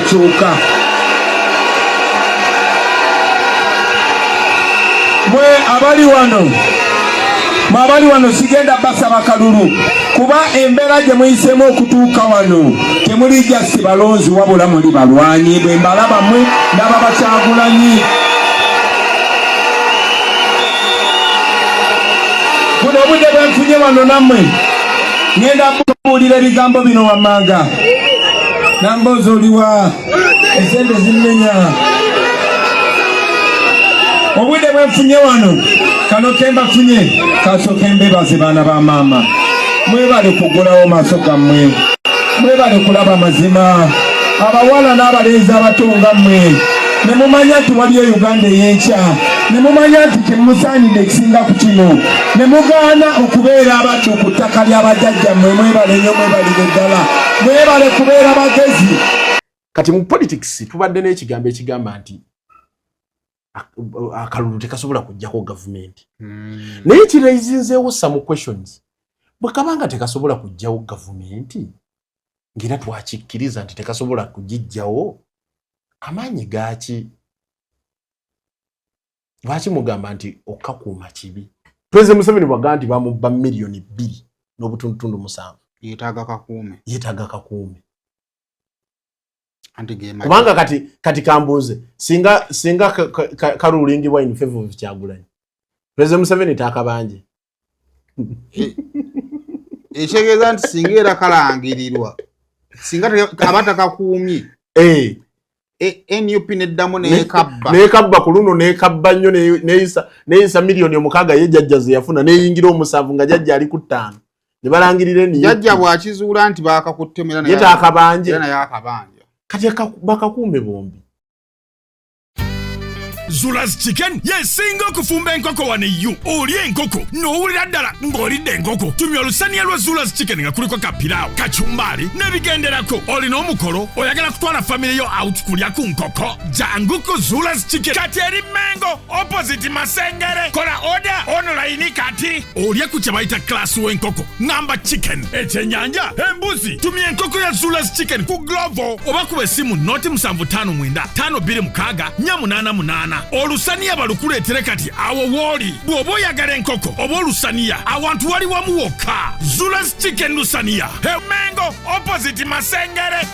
kyuka mwe abali wano sigenda basaba kalulu kuba embeera gye muyisemu okutuuka wano temulijja si balonzi wabula muli balwanyi bwe mbalaba mmwe ndaba Bakyagulanyi buno obudde bwe nfunye wano nammwe ngenda kubuulira ebigambo bino wammanga nambozi oliwa esente zimmenya obudde bwe nfunye wano kano kembafunye kasooka embebaze baana ba maama mwebale kugulawo maaso gammwe mwebale kulaba mazima abawala n'abalenzi abatonga mmwe ne mumanya nti waliyo Uganda ey'enkya ne mumanya nti temusaanidde ekisinga ku kino ne mugaana okubeera abaddu ku ttaka ly'abajjajja mmwe mwebale nnyo mwebalire ddala mwebale kubeera bagezi. Kati mu politics tubadde n'ekigambo ekigamba nti akalulu tekasobola kujjako gavumenti. Naye kiraizinzeewo some questions. Bwe kabanga tekasobola kujjawo gavumenti ngera twakikkiriza nti tekasobola kugijjawo amaanyi gaaki? Lwaki mugamba nti okakuuma kibi? President Museveni bwagamba nti bamubba miliyoni 2.7 yeetaaga kakuume. Kubanga kati kambuuze singa kalulingibwa in favor of Kyagulanyi President Museveni taakabanje ekitegeeza nti singa era kalangirirwa singa abatakakuumye NUP neddamu neekabba ku luno neekabba nnyo neeyisa miliyoni 6 ye jjajja ze yafuna neeyingira 7 nga jjajja ali ku 5 ne balangirira NUP jjajja bw'akizuula nti baakakuttemera ye taakabanje naye akabanja kati bakakuume bombi. Zula's Chicken yesinga okufumba enkoko wano yu oli enkoko n'owulira ddala ng'olidde enkoko tumya olusaniya lwa Zula's Chicken nga kuliko kapiraawo kachumbari n'ebigenderako olina omukolo oyagala kutwala famire yo out kulya ku nkoko jangu ku Zula's Chicken kati eri Mengo opposite Masengere kola order online kati olya ku kye bayita class w'enkoko ngamba chicken ekyenyanja embuzi tumya enkoko ya Zula's Chicken ku Glovo oba kuba essimu noti 759 526 488 olusaniya balukuleetere kati awo wooli bw'oba oyagala enkoko oba olusaniya awantu wali wamu wokka Zula's Chicken lusaniya Mengo opposite Masengere.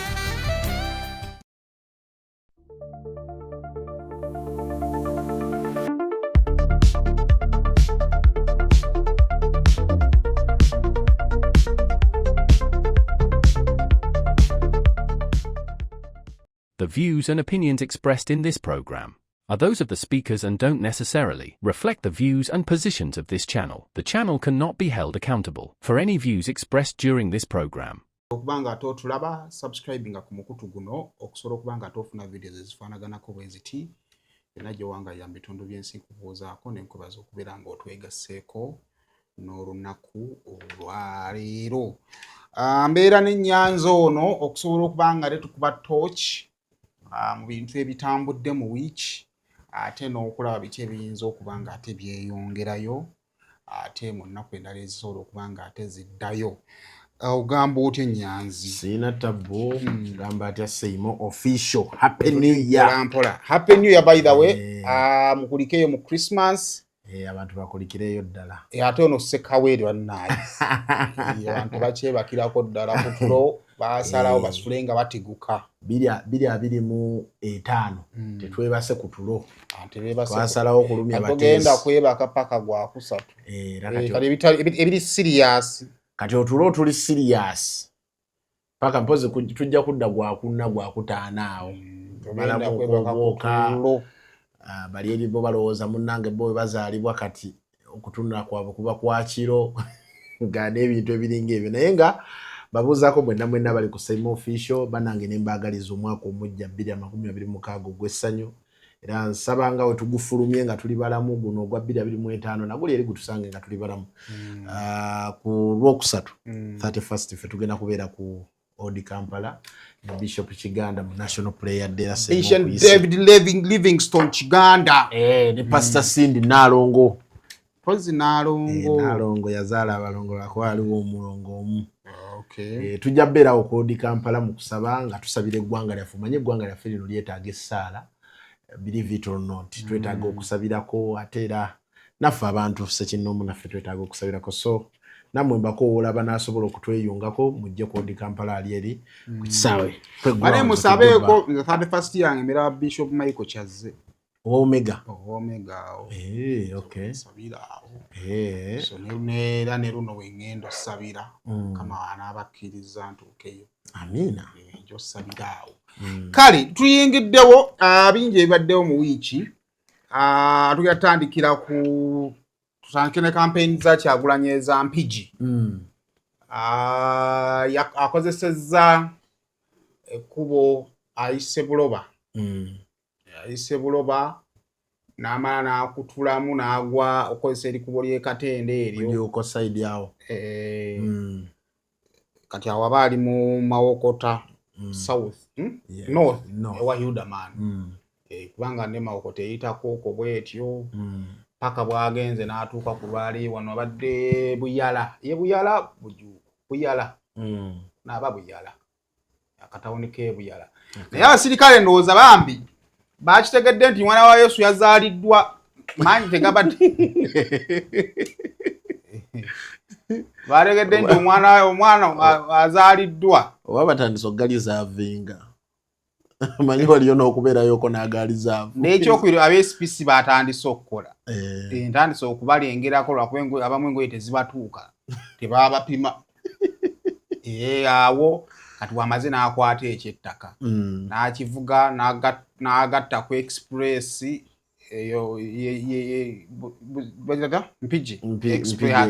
The views and opinions expressed in this program are those of the speakers and don't necessarily reflect the views and positions of this channel. The channel cannot be held accountable for any views expressed during this program. Okubanga tulaba subscribing ku mukutu guno okusobola okubanga tofuna videos ezifaanaganako bweziti era gye wanga ya bitundu byensi kubuuzaako n'enkubaza okubeera ng'otwegasseeko n'olunaku olwaleero. Mbeera n'ennyanza ono okusobola okubanga tetukuba torch mu bintu ebitambudde mu wiiki ate n'okulaba biki ebiyinza okuba nga ate byeyongerayo ate mu nnaku endala ezisobola okuba nga ate ziddayo. Ogamba otya ennyanzi? Siina tabbo gamba atya Seimo official happy new year. Mpola happy new year by the way. Mukulikeyo mu Christmas. Abantu bakulikireyo ddala. Ate ono Sekaweeri wannaye. Abantu bakyebakirako ddala ku tulo basalawo basule nga batiguka. 225 tetwebase ku tulo. Twasalawo kulumya batesi. Tugenda kwebaka paka gwa kusatu. Ebiri serious. Kati otulo tuli serious. Paka mpozi tujja kudda gwa kunna gwa kutaana awo. Tugenda kwebaka ku tulo. Bali eri bo balowooza munnange bo bazaalibwa kati okutunula kwabwe kuba kwa kiro nga n'ebintu ebiringa ebyo naye nga babuuzaako mwenna bali ku Seimo official banange ne mbaagaliza omwaka omujja 2026 ogw'essanyu era nsaba nga we tugufulumye nga tuli balamu guno ogwa 2025 naguli eri gutusange nga tuli balamu ku Lwokusatu 31st ffe tugenda kubeera ku Odi Kampala Bishop Kiganda National Prayer Day Bishop David Livingstone Kiganda ne Pastor Cindy Nalongo Pozi Nalongo Nalongo yazaala abalongo bakwaliwo omulongo omu tujja beerawo Kodi Kampala mu kusaba nga tusabira eggwanga lyaffe. Omanye eggwanga lyaffe lino lyetaaga essaala, believe it or not, twetaaga okusabirako ate era naffe abantu Ssekinnoomu naffe twetaaga okusabirako. So nammwe mbakoowola banaasobola okutweyungako mujje Kodi Kampala ali eri ku kisaawe. Mane musabeeko 31st yange miraba Bishop Michael Kyazze. Omega. Okay. Sabira awo. So neera ne luno wengendo sabira kama anabakkiriza ntuukeyo. Amina. Njo sabira awo. Kale tuyingiddewo bingi ebaddewo mu wiiki. Tuyatandikira ku tusankene campaign za Kyagulanyi eza Mpigi. Akozesezza ekkubo ayise Buloba. Ayise Buloba n'amala n'akutulamu n'agwa okozesa erikubo ly'e Katende eryo. Lyoko side yawo. Kati awo aba ali mu Mawokota South. North. Ewa Hildaman. Kubanga ne Mawokota eyitako okwo bwetyo. Paka bwagenze n'atuuka ku lwali wano abadde Buyala. Ye Buyala Bujuuku. Buyala. N'aba Buyala. Akatawuni ke Buyala. Naye abasirikale ndowooza bambi bakitegedde nti mwana wa Yesu yazaaliddwa manyi tegabadde. Bategedde nti omwana azaaliddwa. Oba batandise okugalizaavinga. Manyi waliyo n'okubeerayoko n'agalizaavu. N'ekyokwiro abeesipisi batandise okukola. Ntandise okubalengerako lwakuba abamu engoye tezibatuuka. Tebaba bapima. Awo kati wamaze n'akwata ekyettaka. N'akivuga n'agatta ku express eyo Mpigi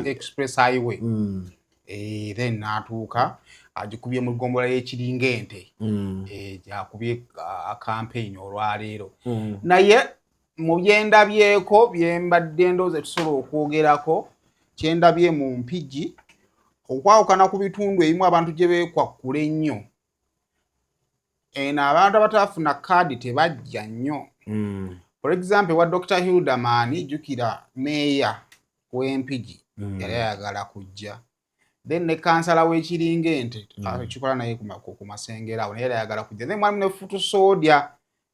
express highway. Then n'atuuka agikubye mu gombola y'Ekiringente. Akubye campaign olwaleero. Naye mu byendabyeko byembadde ndowooza tusobola okwogerako kyendabye mu Mpigi okwawukana ku bitundu ebimu abantu gye beekwakkula ennyo. Abantu abatafuna kaadi tebajja nnyo. For example, wa Dr. Hildaman jjukira meeya w'Empigi yali ayagala kujja. Then ne kansala w'Ekiringente kikola naye ku Masengera awo naye ayagala kujja. Then mwalimu ne Futusodya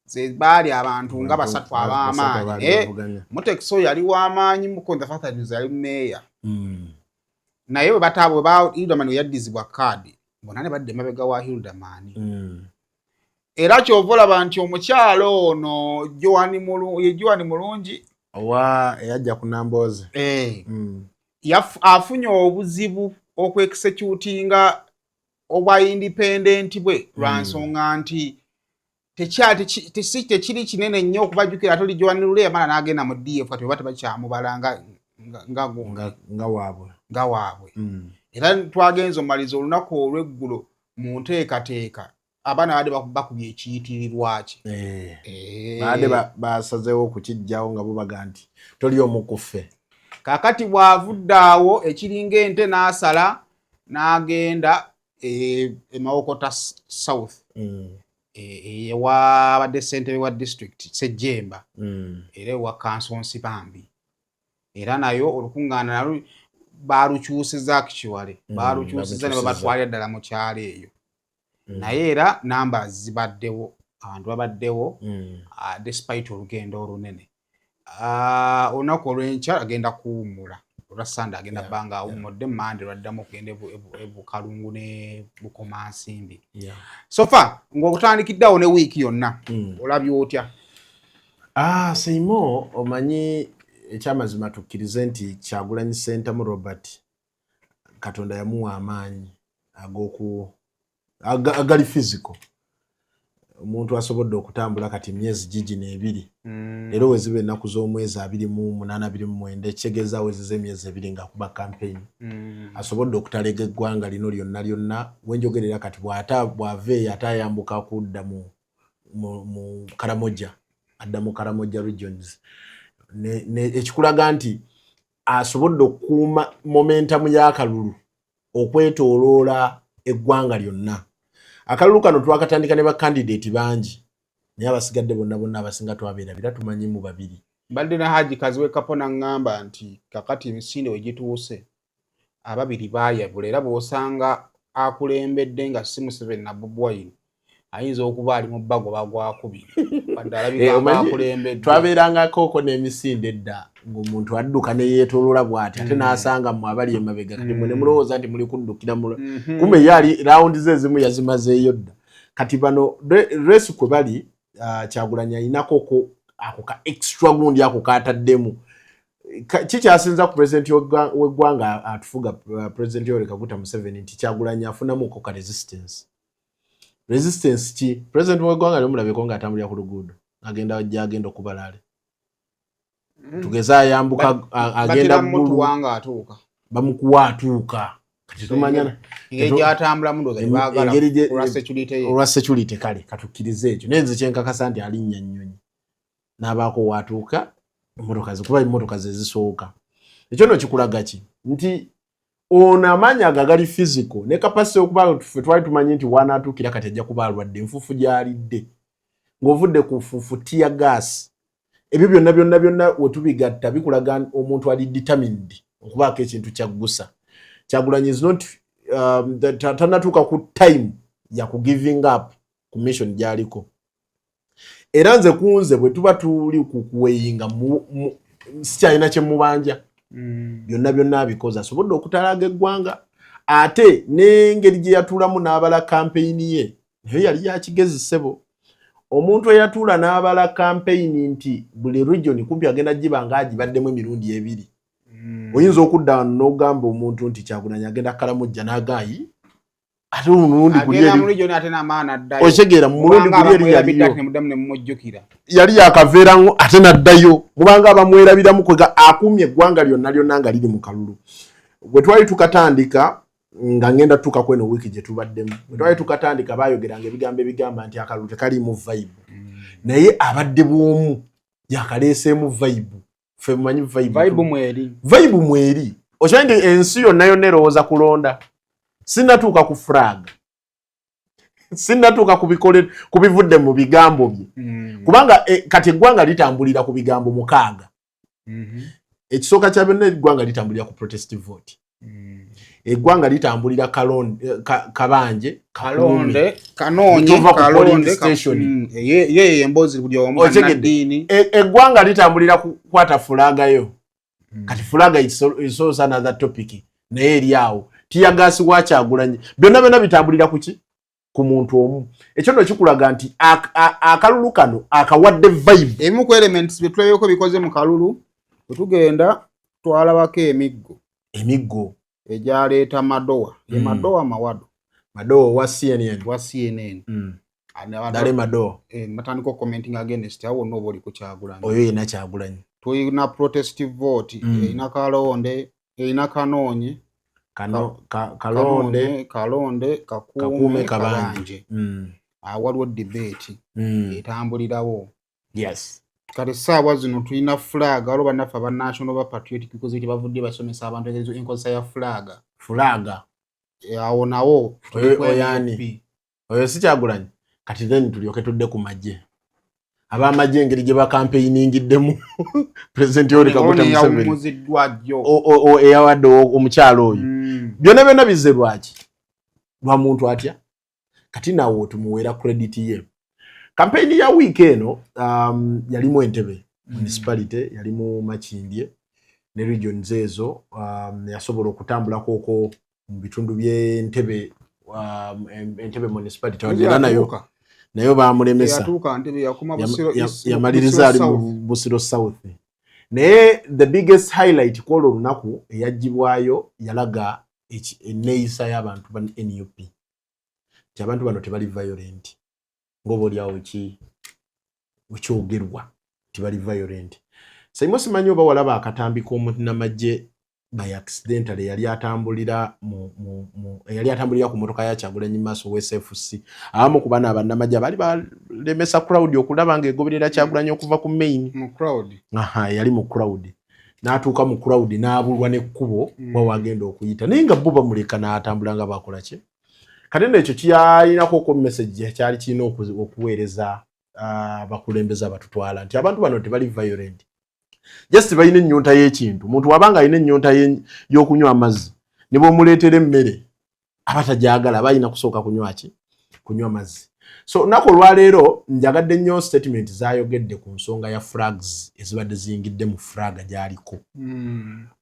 ze baali abantu nga basatu ab'amaanyi. Mutekiso yali w'amaanyi mukonza fataliza yali meeya. Naye bwe bataabwe Hildaman we yaddizibwa kaadi bonna ne badde mabega wa Hildaman. Era kyova olaba nti omukyalo ono Joan Mulungi owa eyajja ku Nambooze afunye obuzibu okwekisekyutinga obwa independent bwe lwa nsonga nti tekiri kinene nnyo okubajjukira toli Joan Lule yamala n'agenda mu DF kati oba tebakyamubala nga waabwe. Era twagenza omaliza olunaku olw'eggulo mu nteekateeka abaana badde bakubye ekiyitirirwa kye. Badde basazeewo okukijjawo nga bubaga nti toli omu ku ffe. Kaakati bw'avudde awo Ekiringente n'asala n'agenda Mawokota South. Ewabadde ssentebe wa district Ssejjemba. Era ewa Kansonsi Bambi. Era nayo olukungaana nalwo baalukyusiza actually. Baalukyusiza ne babatwalira ddala mu kyalo eyo. Naye era namba zibaddewo abantu babaddewo despite olugendo olunene. Olunaku olw'enkya agenda kuwummula olwa Sande agenda bbanga awummudde Mande lwaddamu okugenda Bukalungu ne Bukomansimbi. So far ng'okutandikiddeawo ne wiiki yonna olabye otya? Seimo omanyi ekyamazima tukkirize nti Kyagulanyi Ssentamu Robert Katonda yamuwa amaanyi agali physical. Omuntu asobodde okutambula kati myezi gigi n'ebiri. Era weziba ennaku z'omwezi 28-29 ekitegeeza wezize emyezi 2 nga kuba campaign. Asobodde okutalega eggwanga lino lyonna wenjogerera kati bw'ava eyo ate ayambuka kudda mu Karamoja, adda mu Karamoja regions. Ekikulaga nti asobodde okukuuma momentum y'akalulu okwetooloola eggwanga lyonna. Akalulu kano twakatandika ne bakandidate bangi naye abasigadde bonna abasinga twabeerabira tumanyi mu babiri. Mbadde na Haji Kaziwe Kapona ngamba nti kakati emisinde we gituuse ababiri baayabula era bw'osanga akulembedde nga si Museveni na Bobi Wine ayinza okuba ali mu bbago bagwakubira twabeerangako n'emisinde edda ng'omuntu adduka ne yeetooloola bw'ati ate n'asanga mmwe abali emabega kati mwe ne mulowooza nti muli kuddukira kumbe ye ali raawundi ze ezimu yazimazeeyo dda kati bano reesu kwe bali Kyagulanyi ayinako ako ka extra gundi ako kaataddemu kikyasinza ku pulezidenti w'eggwanga atufuga pulezidenti Yoweri Kaguta Museveni nti Kyagulanyi afunamu ko ka resistance ki pulezidenti w'eggwanga lyomulabeko ng'atambulira ku luguudo agenda okubalaale tugeza ayambuka agenda ggulu bamukuwa atuuka kati tumanya olwa security kale katukkirize ekyo nenze kyenkakasa nti alinnya nnyonyi n'abaako watuuka kuba emmotoka ze zisooka ekyo no kikulaga ki nti ono amaanyi ago agali physical ne kapasite okuba ffe twali tumanyi nti wanaatuukira kati ajja kuba alwadde enfuufu gy'alidde ng'ovudde ku nfuufu tiya gaasi ebyo byonna wetubigatta bikulaga omuntu ali determined okubaako ekintu kyaggusa Kyagulanyi is not tanatuuka ku time ya ku giving up ku mission gy'aliko era nze kunze bwe tuba tuli ku kuweyinga sikyalina kye mubanja byonna abikoze asobodde okutalaaga eggwanga ate n'engeri gye yatuulamu n'abala kampeyini ye nayo yali yakigezi ssebo omuntu eyatuula n'abala kampeyini nti buli region kumpi agenda giba nga agibaddemu emirundi ebiri oyinza okudda n'ogamba omuntu nti Kyagulanyi agenda Kalamojja n'agaayi ate omulundi okitegera mu mulundi guli yali yakaveera ate n'addayo mubanga abamwerabiramu kwega akuumye eggwanga lyonna nga liri mu kalulu bwe twali tukatandika nga ngenda tutuuka kweno wiiki gye tubaddemu bwe twali tukatandika baayogeranga ebigambo ebigamba nti akalulu tekaliimu vibe naye abadde bw'omu yakaleeseemu vibe ffe mumanyi vibe mweri okimanyi nti ensi yonna erowooza kulonda sinnatuuka ku flag sinnatuuka ku bivudde mu bigambo bye kubanga kati eggwanga litambulira ku bigambo 6 ekisooka kya byonna eggwanga litambulira ku protestive vote eggwanga litambulira kabanje kalonde ye emboozi buli omu naddiini eggwanga litambulira kukwata fulaagayo kati fulaaga is also another topic naye eri awo tiyagaasi wa Kyagulanyi byonna bitambulira kuki ku muntu omu ekyo no kikulaga nti akalulu kano akawadde vibe ebimu ku elements bye tulabeko bikoze mu kalulu bwe tugenda twalabako emiggo egyaleeta madowa madowa wa CNN dale madowa matandika commenting against awo no boli ku Kyagulanyi oyo yena Kyagulanyi tuyina protestive vote eyina kalonde eyina kanoonye kalonde kakuume kabanje waliwo debate etambulirawo yes kati saawa zino tulina flag waliwo bannaffe aba national ba patriotic because bavudde basomesa abantu enkozesa ya flag awo nawo oyo si Kyagulanyi kati then tulyoke tudde ku magye ab'amagye engeri gye bakampeyininggiddemu pulezidenti Yoweri Kaguta Museveni eyawadde omukyalo oyo byonna bizze lwaki lwa muntu atya kati nawo tumuweera credit ye kampeyini ya wiiki eno yalimu Entebbe municipality yalimu Makindye ne regions ezo yasobola okutambulako mu bitundu by'Entebbe Entebbe municipality wagera nayo baamulemesa yamaliriza ali mu Busiro South naye the biggest highlight kwolwo olunaku eyagibwayo yalaga enneeyisa y'abantu ba NUP nti abantu bano tebali violent ng'oba oliawo ekyogerwa tebali violent Saimo simanyi oba walaba akatambi k'omunnamagye by accident yali atambulira ku motoka ya Kyagulanyi maaso w'SFC abamu ku bana abannamagye bali balemesa crowd okulaba ng'egoberera Kyagulanyi okuva ku main mu crowd yali mu crowd n'atuuka mu crowd n'abulwa n'ekkubo wagenda okuyita naye nga bo bamuleka n'atambula nga bakola ki kati n'ekyo kyalinako message kyali kirina okuweereza abakulembeze abatutwala nti abantu bano tebali violent just bayina ennyonta y'ekintu omuntu wabanga alina ennyonta y'okunywa amazzi ne bw'omuleetera emmere abatajagala bayina kusooka kunywa mazzi. So nako lwaleero njagadde nnyo statement zayogedde ku nsonga ya flags ezibadde ziyingidde mu flaga gyaliko.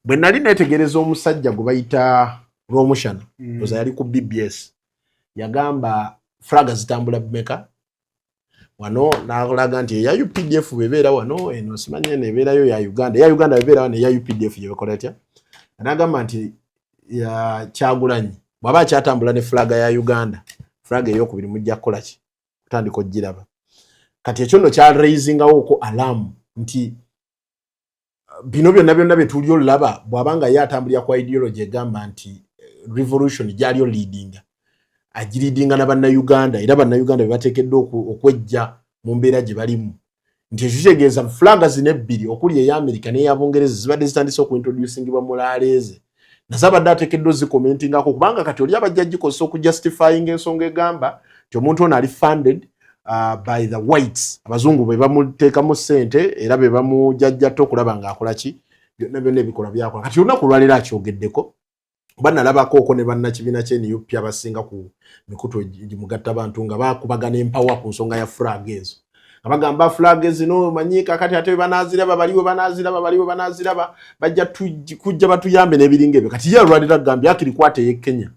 Bwe nali neetegereza omusajja gwe bayita Romushana oza yali ku BBS yagamba flaga zitambula bumeka wano n'alaga nti eya UPDF bebeera wano eno simanye nebeerayo ya Uganda bebeera wano eya UPDF gyebakola atya n'agamba nti ya Kyagulanyi bw'aba kyatambula ne flaga ya Uganda flaga ey'okubiri mujja kukola ki kutandika ogiraba kati ekyo nno kya raisingawo ko alarm nti bino byonna bye tuli olaba bw'abanga ye atambulira kwa ideology egamba nti revolution gyali leading agiriidinga na bannayuganda era bannayuganda bebateekeddwa okwejja mu mbeera gye balimu nti ekyo kitegeeza flaga zino ebbiri okuli ey'Amerika n'ey'Abongereza zibadde zitandise okuintroducingibwa mu laaleeze nazo abadde ateekeddwa zikomentingako kubanga kati oli abajja gikozesa okujustifying ensonga egamba nti omuntu ono ali funded by the whites abazungu be bamuteekamu ssente era be bamujajjatta okulaba ng'akola ki byonna ebikola byakola kati olunaku lwaleero akyogeddeko banalabako oko ne bannakibiina ky'NUP abasinga ku mikutu gimugatta bantu nga bakubagana empawa ku nsonga ya flag ezo abagamba flag zino manyika kati ate banaziraba baliwo banaziraba bajja kujja batuyambe n'ebiringa ebyo kati ye alwalira gambye akiri kwate ye Kenya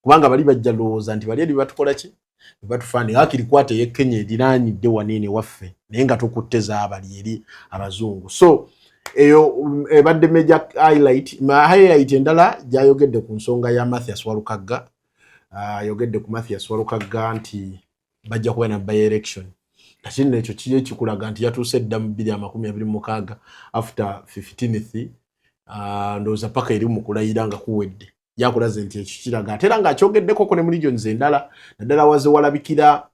kubanga bali bajja lowooza nti bali eri batukola ki batufani akiri kwate ye Kenya ediraanidde wanene waffe naye nga tukutteza abali eri abazungu so eyo ebadde major highlight endala gyayogedde ku nsonga ya Mathias Walukagga yogedde ku Mathias Walukagga nti bajja kuba na by election kati nekyo kiye kikulaga nti yatuuse dda mu 2026 after 15th ndowooza paka eri mu kulayira nga kuwedde yakulaze nti ekyo kiraga ate era ng'akyogeddeko ko ne mu regions endala naddala waze walabikira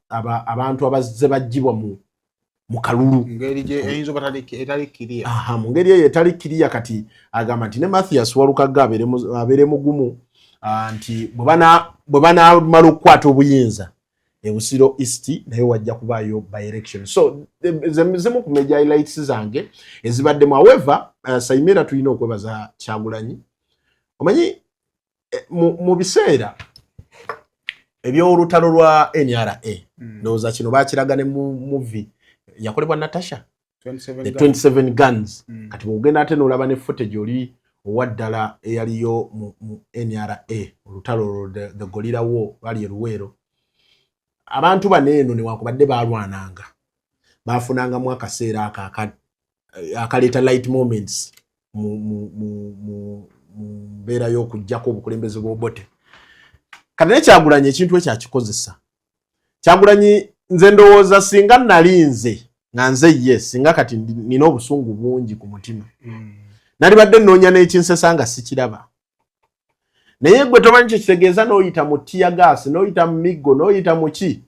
abantu abazze bajjibwa mu kalulu ngeri je eyinzo batali kiria mu ngeri eyo etali kiria kati agamba nti ne Mathias Walukagga abeere mugumu nti bwe banamala okukwata obuyinza Busiro East naye wajja kubaayo by election so zimu ku major highlights zange ezibaddemu however Saimera tulina okwebaza Kyagulanyi omanyi mu biseera eby'olutalo lwa NRA ndowooza kino baakiragane mu movie yakolebwa Natasha 27 guns kati bw'ogenda ate n'olaba ne footage oli owaddala eyaliyo mu NRA olutalo the Gorilla War bali eruweero abantu baneeno newankubadde baalwananga baafunangamu akaseera akaleeta light moments mu mbeera y'okuggyako obukulembeze bw'obote kati ne Kyagulanyi ekintu ekyakikozesa Kyagulanyi nze ndowooza singa nali nze nga nze ye singa kati nina obusungu bungi ku mutima nali badde nnoonya n'ekinsesa nga sikiraba naye gwe tomanyi kye kitegeeza n'oyita mu tear gas n'oyita mu miggo n'oyita mu ki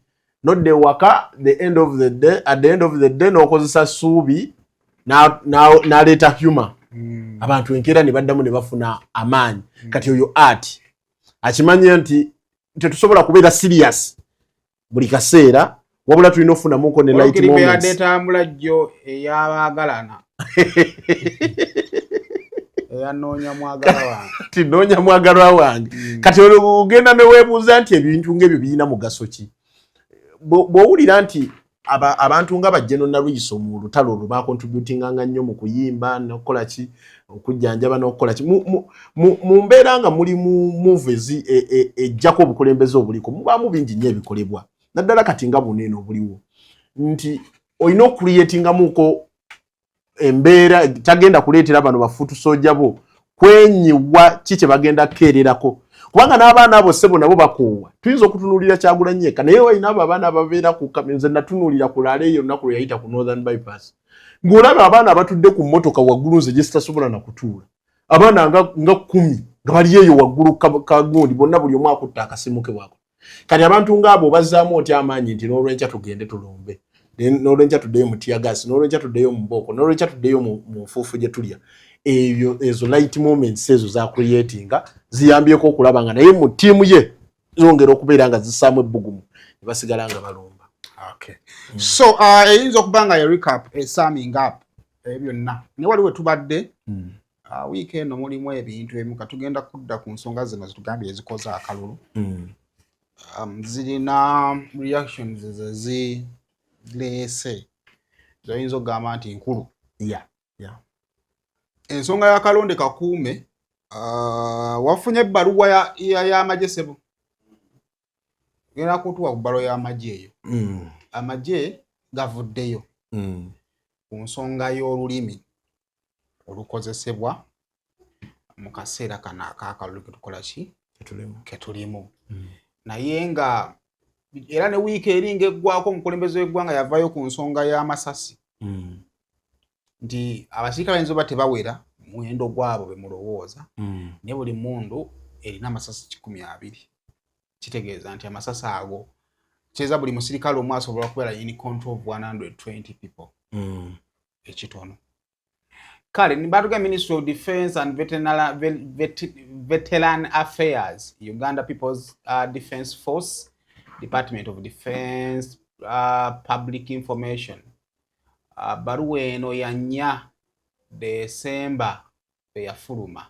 nodde ewaka at the end of the day n'okozesa ssuubi n'aleeta humor abantu enkeera ne baddamu ne bafuna amaanyi kati oyo art akimanye nti tetusobola kubeera serious buli kaseera wabula tulina ofunamuko ne light moments yadetambula jjo eyabaagalana eyanoonya mwagala wange tinoonya mwagalwa wange kati ogenda ne weebuuza nti ebintu ng'ebyo birina mugaso ki bw'owulira nti abantu nga bajjeno Nalwiso mu lutalo olwo bakontributinganga nnyo mu kuyimba n'okukola ki okujjanjaba n'okukola ki mu mbeera nga muli mu movies ejjako obukulembeze obuliko mubaamu bingi nnyo ebikolebwa naddala kati nga buneeno obuliwo nti olina okuliyetingamuko embeera tagenda kuleetera bano bafutusojja bo kwenyiwa ki kye bagenda kukeererako kubanga n'abaana abo ssebo nabo bakoowa tuyinza okutunuulira Kyagulanyi eka naye walina abo abaana ababeera ku nze natunuulira ku laala eyo olunaku lwe yayita ku Northern Bypass ng'olaba abaana abatudde ku mmotoka waggulu nze gye sitasobola na kutuula abaana nga 10 nga bali eyo waggulu kagundi bonna buli omu akutte akasimu ke bwako kati abantu ng'abo bazzaamu otya amaanyi nti n'olwenkya tugende tulombe n'olwenkya tuddeyo mu tear gas n'olwenkya tuddeyo mu mbooko n'olwenkya tuddeyo mu nfuufu gye tulya ezo light moments ezo za creatinga ziyambyeko okulaba nga naye mu ttiimu ye zongera okubeera nga zissaamu ebbugumu ne basigala nga balomba. So eyinza okuba nga ye recap summing up byonna naye waliwo tubadde wiiki eno mulimu ebintu ebimu katugenda kudda ku nsonga zino zitugambye ezikoze akalulu zirina reactions zezireese zoyinza okugamba nti nkulu. Ensonga ya Kalonde Kakuume wafunye ebbaluwa y'amagye sebo genda kutuwa ku bbaluwa y'amagye eyo amagye gavuddeyo ku nsonga y'olulimi olukozesebwa mu kaseera kano ak'akalulu ketulimu naye nga era ne wiiki eringa eggwako omukulembeze w'eggwanga yavaayo ku nsonga y'amasasi nti abasirikale bayinza oba tebawera muwendo gwabo be mulowooza naye buli mundu erina amasasi 12 kitegeeza nti amasasi ago kyeza buli musirikale omu asobola kubeera in control of 120 people ekitono. Kale nibatuga Ministry of Defence and Veteran Affairs, Uganda People's Defence Force, Department of Defence, Public Information. Baruwa eno ya 4 December yafuluma.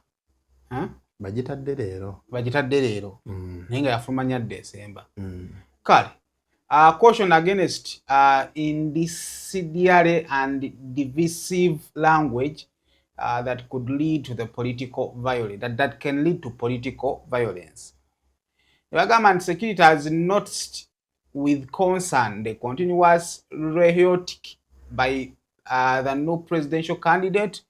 Bagitadde leero. Naye nga yafuluma 4 December. Kale caution against incendiary and divisive language that could lead to the political violence, that can lead to political violence. The government security has noticed with concern the continuous rhetoric by the new presidential candidate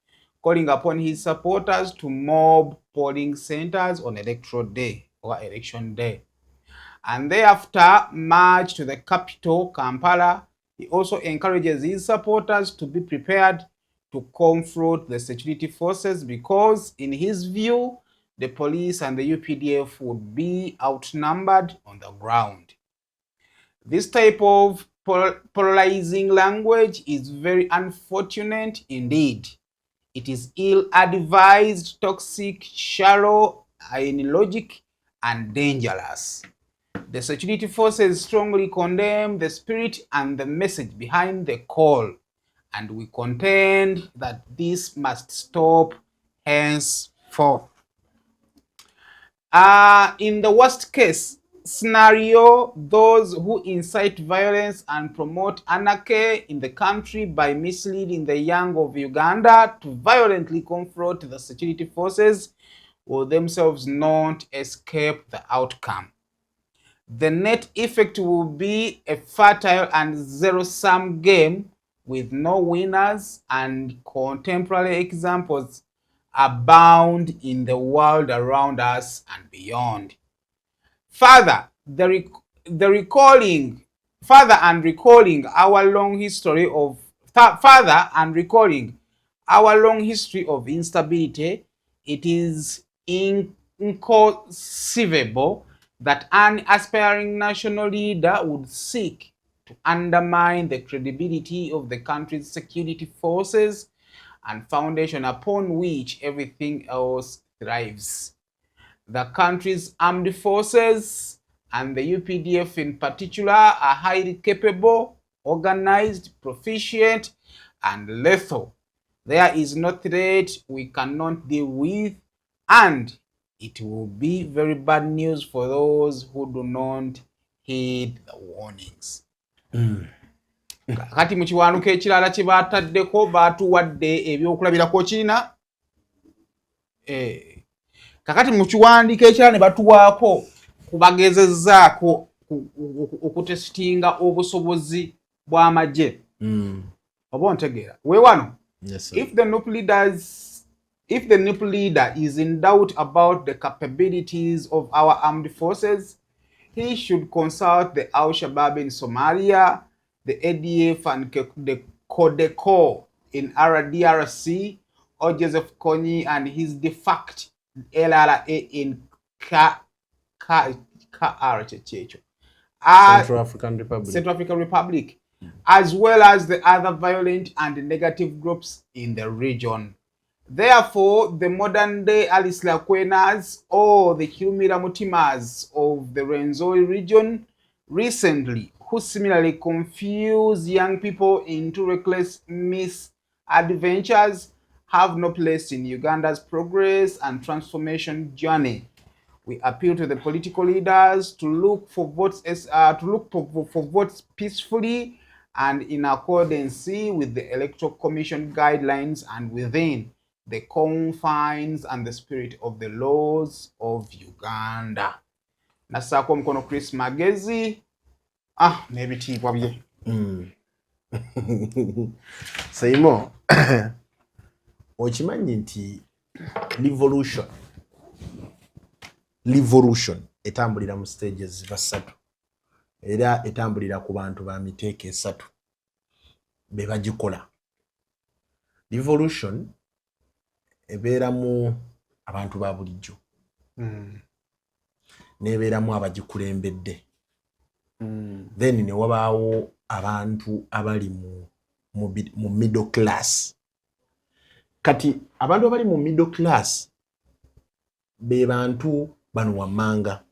calling upon his supporters to mob polling centers on electoral day or election day, and thereafter march to the capital, Kampala. He also encourages his supporters to be prepared to confront the security forces because, in his view, the police and the UPDF would be outnumbered on the ground. This type of polarizing language is very unfortunate indeed. It is ill-advised, toxic, shallow, in logic, and dangerous. The security forces strongly condemn the spirit and the message behind the call, and we contend that this must stop henceforth. In the worst case scenario, those who incite violence and promote anarchy in the country by misleading the young of Uganda to violently confront the security forces will themselves not escape the outcome. The net effect will be a fertile and zero-sum game with no winners, and contemporary examples abound in the world around us and beyond. Further, recalling our long history of instability, it is inconceivable that an aspiring national leader would seek to undermine the credibility of the country's security forces and foundation upon which everything else thrives. The country's armed forces, and the UPDF in particular, are highly capable, organized, proficient, and lethal. There is no threat we cannot deal with, and it will be very bad news for those who do not heed the warnings. Kati mu kiwanuko ekirala kye baataddeko baatuwadde ebyokulabirako kina kakati mu kiwandiiko ekirala ne batuwaako kubagezezzaako okutesitinga obusobozi bw'amagye oba ontegeera weewano. Yes, if the NUP leader is in doubt about the capabilities of our armed forces, he should consult the Al-Shabaab in Somalia, the ADF and the Codeco in DRC, or Joseph Kony and his de facto LRA in Central African Republic, as well as the other violent and negative groups in the region. Therefore, the modern-day Alice Lakwenas or the Kirumira Mutimas of the Rwenzori region recently, who similarly confuse young people into reckless misadventures, have no place in Uganda's progress and transformation journey. We appeal to the political leaders to look for votes for votes peacefully and in accordance with the Electoral Commission guidelines and within the confines and the spirit of the laws of Uganda. Nasako mkono Chris Magezi. Nebitiibwa bye. Saimo, okimanyi nti revolution etambulira mu stages basatu era etambulira ku bantu ba miteeko esatu be bagikola. Revolution ebeeramu abantu ba bulijjo n'ebeeramu abagikulembedde then ne wabaawo abantu abali mu middle class. Kati abantu abali mu middle class be bantu bano wammanga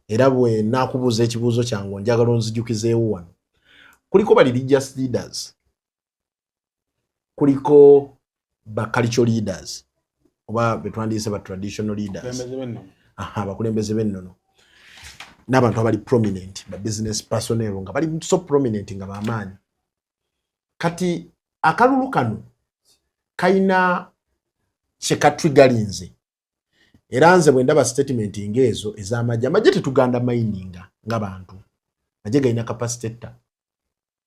era bwe nakubuuza ekibuuzo kyange njagala onzijukizeewo wano. Kuliko ba religious leaders, kuliko ba cultural leaders oba betwandiise ba traditional leaders, abakulembeze b'ennono n'abantu abali prominent ba business personnel nga bali so prominent nga bamaanyi. Kati akalulu kano kaina kyekatrigalinze era nze bwe ndaba statement ng'ezo ez'amagye. Amagye tetuganda mininga ng'abantu, amagye galina capacity etta.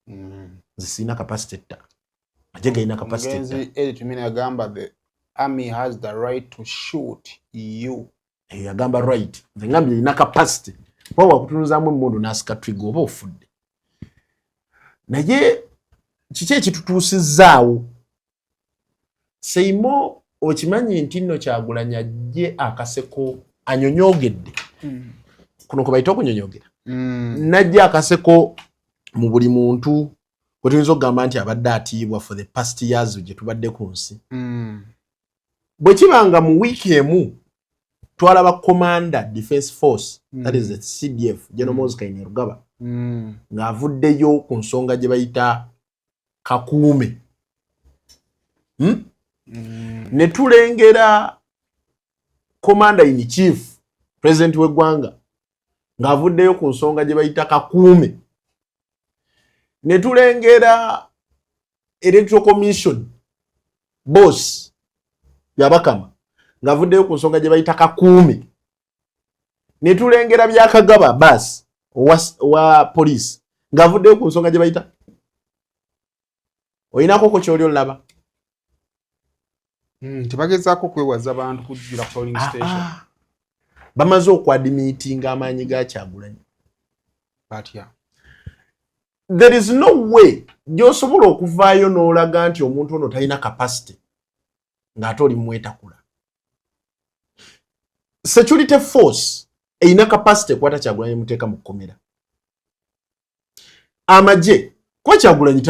Nze sirina capacity etta, amagye galina capacity etta. Editumina agamba the army has the right to shoot you. Agamba right, nze ngambye alina capacity oba wakutunuzaamu emmundu n'asika trigger oba ofudde. Naye kiki ekitutuusizzaawo? Seimo okimanyi nti nno Kyagulanyi ajje akaseko anyonyogedde. Kuno kwe bayita okunyonyogera. Najja akaseko mu buli muntu kwe tuyinza okugamba nti abadde atiibwa for the past years gye tubadde ku nsi. Bwe kibanga mu wiiki emu twalaba Commander Defense Force, that is the CDF, General Moses Kainerugaba, ng'avuddeyo ku nsonga gye bayita Kakuume. Ne tulengera Commander in Chief, President w'eggwanga, ng'avuddeyo ku nsonga gye bayita Kakuume. Ne tulengera Electoral Commission boss Byabakama, ng'avuddeyo ku nsonga gye bayita Kakuume. Ne tulengera Byakagaba bas wa police, ng'avuddeyo ku nsonga gye bayita. Oyinako ko kyoli olaba? Tebagezaako kwewaza abantu kujjula polling station. Bamaze okwadimitinga amaanyi ga Kyagulanyi. Batya. There is no way gy'osobola okuvaayo n'olaga nti omuntu ono talina capacity ng'ate oli mwetakula. Security force eyina capacity ekwata Kyagulanyi muteeka mu kkomera. Amagye kwa Kyagulanyi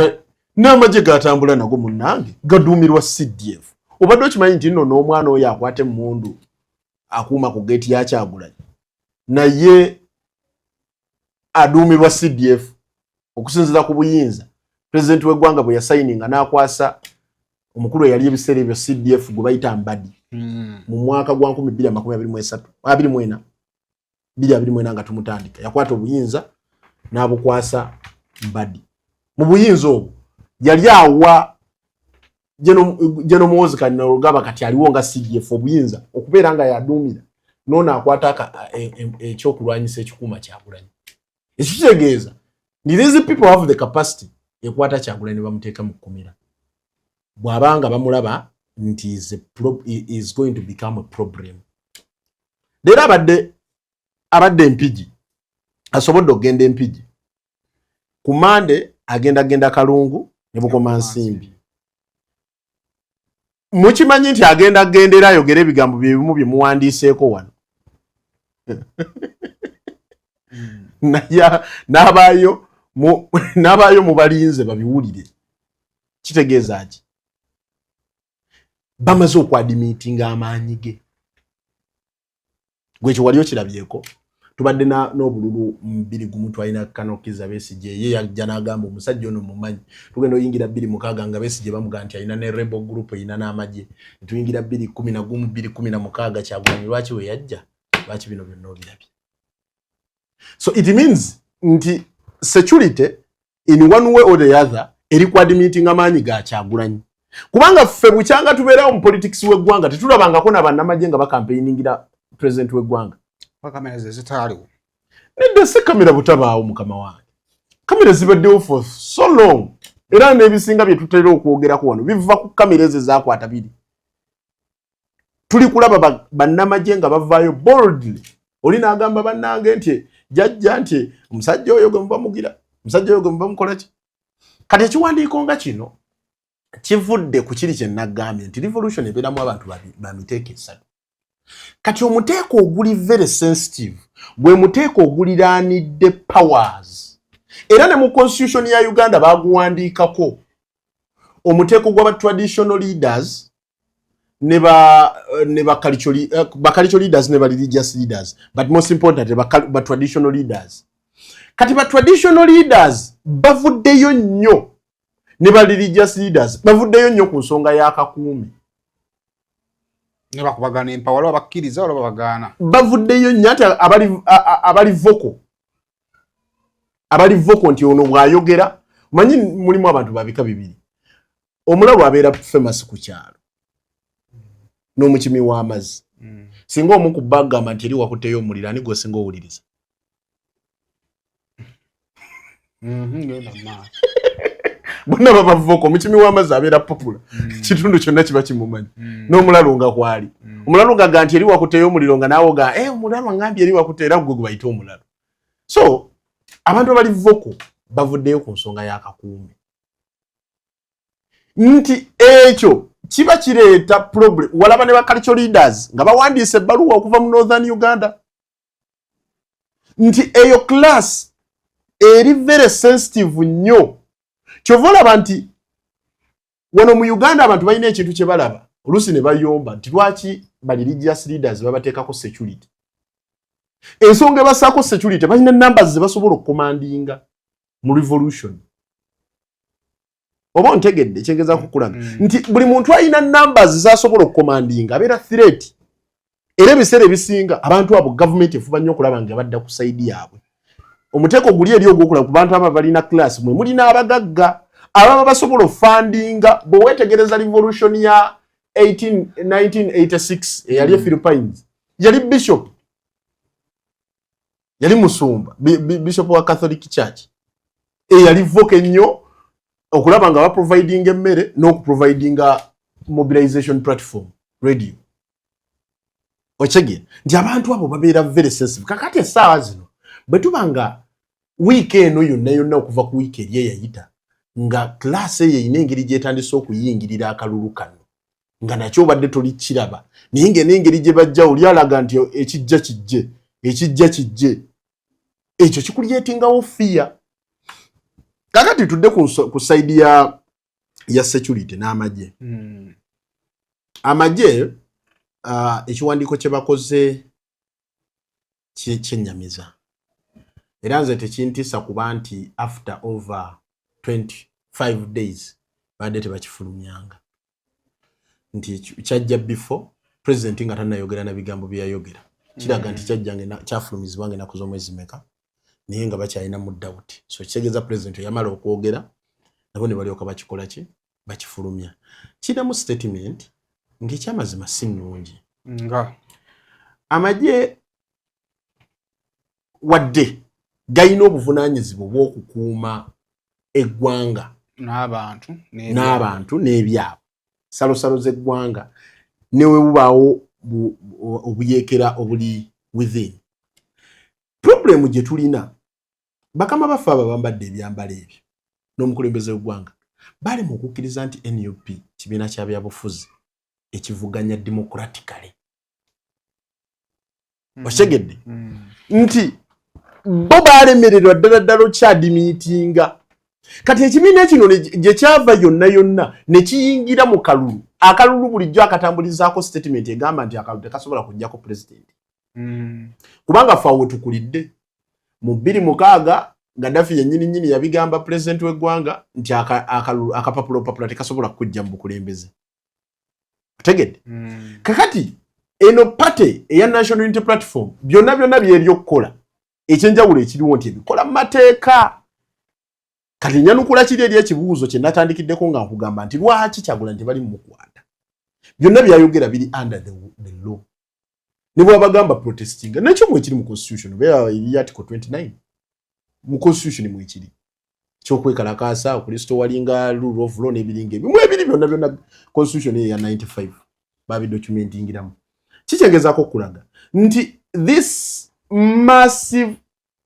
n'amagye gatambula nago munnange gaduumirwa CDF. Obadde okimanyi nti nno n'omwana oyo akwate emmundu akuuma ku geeti ya Kyagulanyi naye aduumirwa CDF okusinziira ku buyinza President w'eggwanga bwe yasayininga n'akwasa omukulu eyali ebiseera ebyo CDF gwe bayita Mbadi mu mwaka gwa 2024 nga tumutandika yakwata obuyinza n'abukwasa Mbadi. Mu buyinza obwo yali awa General Moses Kainerugaba kati aliwo nga CDF obuyinza okubeera nga yaduumira nono akwata ekyokulwanyisa ekikuuma Kyagulanyi. Ekitegeeza these people have the capacity ekwata Kyagulanyi bamuteeka mu kkomera. Bw'abanga bamulaba nti is going to become a problem. Leero abadde Mpigi asobodde okugenda Mpigi. Ku Mande agenda Kalungu ne Bukoma Nsimbi. Mukimanyi nti agendera ayogera ebigambo byebimu bye muwandiiseeko wano. N'abaayo mu balinze babiwulire. Kitegeeza ki? Bamaze okwadimitinga amaanyi ge. Gwe kye wali okirabyeko. tubadde n'obululu 2 twalina Kanokiza Besigye ye yajja n'agamba omusajja ono mumanyi tugenda oyingira 2 nga Besigye bamugaa nti alina ne rebel group eyina n'amagye tuyingira 211 216 Kyagulanyi lwaki we yajja lwaki bino byonna obirabye. So it means nti security in one way or the other eri coordinating amaanyi ga Kyagulanyi kubanga ffe bukyanga tubeerawo mu politics w'eggwanga tetulabangako n'abannamagye nga bakampeiningira president w'eggwanga. Kamera zitaaliwo. Nedda se kamera butabaawo mukama wange. Kamera zibaddewo for so long. Era n'ebisinga bye tutera okwogerako wano biva ku kamera ezo zaakwata biri. Tuli kulaba bannamagye nga bavaayo boldly. Oli n'agamba bannange nti jajja nti omusajja oyo gwe muba mugira. Omusajja oyo gwe muba mukola ki? Kati ekiwandiiko nga kino kivudde ku kiri kye nagambye nti revolution ebeeramu abantu ba miteeko 3. Kati omuteeko oguli very sensitive gwe muteeko oguliraanidde powers era ne mu constitution ya Uganda baguwandiikako omuteeko gw'aba traditional leaders ne ba cultural leaders ne ba religious leaders but most importantly ba traditional leaders. Kati ba traditional leaders bavuddeyo nnyo ne ba religious leaders bavuddeyo nnyo ku nsonga y'akakuumi. Ne bakubagana empawalo abakkiriza wala babagana. Bavuddeyo nnyo ate abali voko nti ono bw'ayogera manyi mulimu abantu babika 2. Omulalu abeera famous ku kyalo n'omukimi w'amazzi. Singa omu ku bagamba nti eri wakuteyo omuliro ani gwe singa owuliriza. Bonna baba voko omukimi w'amazzi abeera popular. Kitundu kyonna kiba kimumanyi. N'omulalu nga kwali. Omulalu nga nti eri wakuteyo omuliro nga naawo ga omulalu ngambye eri wakuteera gwe bayita omulalu. So abantu abali voko bavuddeyo ku nsonga y'akakuumi. Nti ekyo kiba kireeta problem. Walaba ne ba cultural leaders nga bawandiise ebbaluwa okuva mu Northern Uganda. Nti eyo class eri very sensitive nnyo. Kyova olaba nti wano mu Uganda abantu balina ekintu kye balaba oluusi ne bayomba nti lwaki ba religious leaders babateekako security. Ensonga ebasaako security balina numbers ze basobola okukomandinga mu revolution. Oba ntegedde kyengeza kukulaga nti buli muntu alina numbers z'asobola okukomandinga abeera threat. Era ebiseera ebisinga abantu abo government efuba nnyo okulaba nga badda ku side yaabwe. Omuteeko guli eri ogw'okulaba ku bantu aba balina class mwe mulina abagagga ababa basobola ofandinga bwe weetegereza revolution ya 1986 eyali Philippines yali bishop yali musumba bishop wa Catholic Church yali voke nnyo okulaba nga ba providing emmere n'okuprovidinga mobilization platform radio. Ochege nti abantu abo babeera very sensitive. Kakati essaawa zino bwe tubanga wiiki eno yonna okuva ku wiiki eri eyayita nga class eyo eyina engeri gyetandise okuyingirira akalulu kano nga nakyo obadde tolikiraba naye ng'engeri gye bajja oli alaga nti ekijja kijje ekyo kikulyetingawo fear. Kakati tudde ku side ya security n'amagye. Amagye ekiwandiiko kye bakoze kyennyamiza. Era nze tekintiisa kuba nti after over 25 days badde tebakifulumyanga. Nti kyajja before president nga tannayogera na bigambo byayogera. Kiraga nti kyajjange kyafulumizibwa ng'ennaku z'omwezi meka naye nga bakyalina mu doubt. So kitegeeza president yamala okwogera nabo ne balyoka bakikola ki bakifulumya. Kiramu statement ng'ekyamazima si nnungi. Amagye wadde gayina obuvunaanyizibwa bw'okukuuma eggwanga n'abantu n'ebyabo salosalo z'eggwanga newe bubaawo obuyeekera obuli within. Problem gye tulina bakama baffe abo bambadde ebyambalo ebyo n'omukulembeze w'eggwanga bali mu kukkiriza nti NUP kibiina kya byabufuzi ekivuganya democratically. Oshegedde nti bo baalemererwa ddala okyadimiitinga. Kati ekibiina kino gye kyava yonna ne kiyingira mu kalulu. Akalulu bulijjo akatambulizaako statement egamba nti akalulu tekasobola kujjako president. kubanga faawe tukulidde mu 2006 Gaddafi yennyini yabigamba president w'eggwanga nti akapapula tekasobola kujja mu bukulembeze. Tegedde. Kakati eno party eya National Unity Platform byonna byeri okukola ekyenjawulo ekiriwo nti ebikola mu mateeka. Kati nyanukula kiri eri ekibuuzo kye natandikiddeko nga nkugamba nti lwaki Kyagulanyi nti bali mu mukwata. Byonna byayogera biri under the law. Nibo abagamba protesting. Nakyo mwe kiri mu constitution bya article 29. Mu constitution mwe kiri. Kyokwekalakaasa okristo walinga rule of law n'ebiringa ebyo. Mwe ebiri byonna constitution ya 95 babi documentingiramu. Kichengezaako kulaga nti this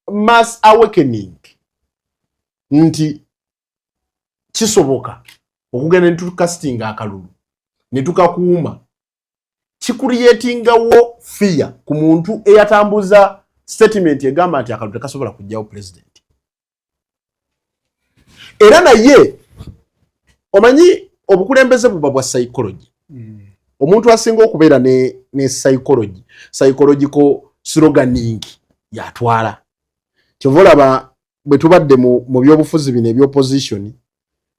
mass awakening nti kisoboka okugenda netukastinga akalulu netukakuuma kicreatingawo fear ku muntu eyatambuza statement egamba nti akalulu tekasobola kujjawo president. Era naye omanyi obukulembeze buba bwa psychology. Omuntu asinga okubeera ne psychological sloganing yatwala. Kyovolaba bwe tubadde mu byobufuzi bino ebyopposition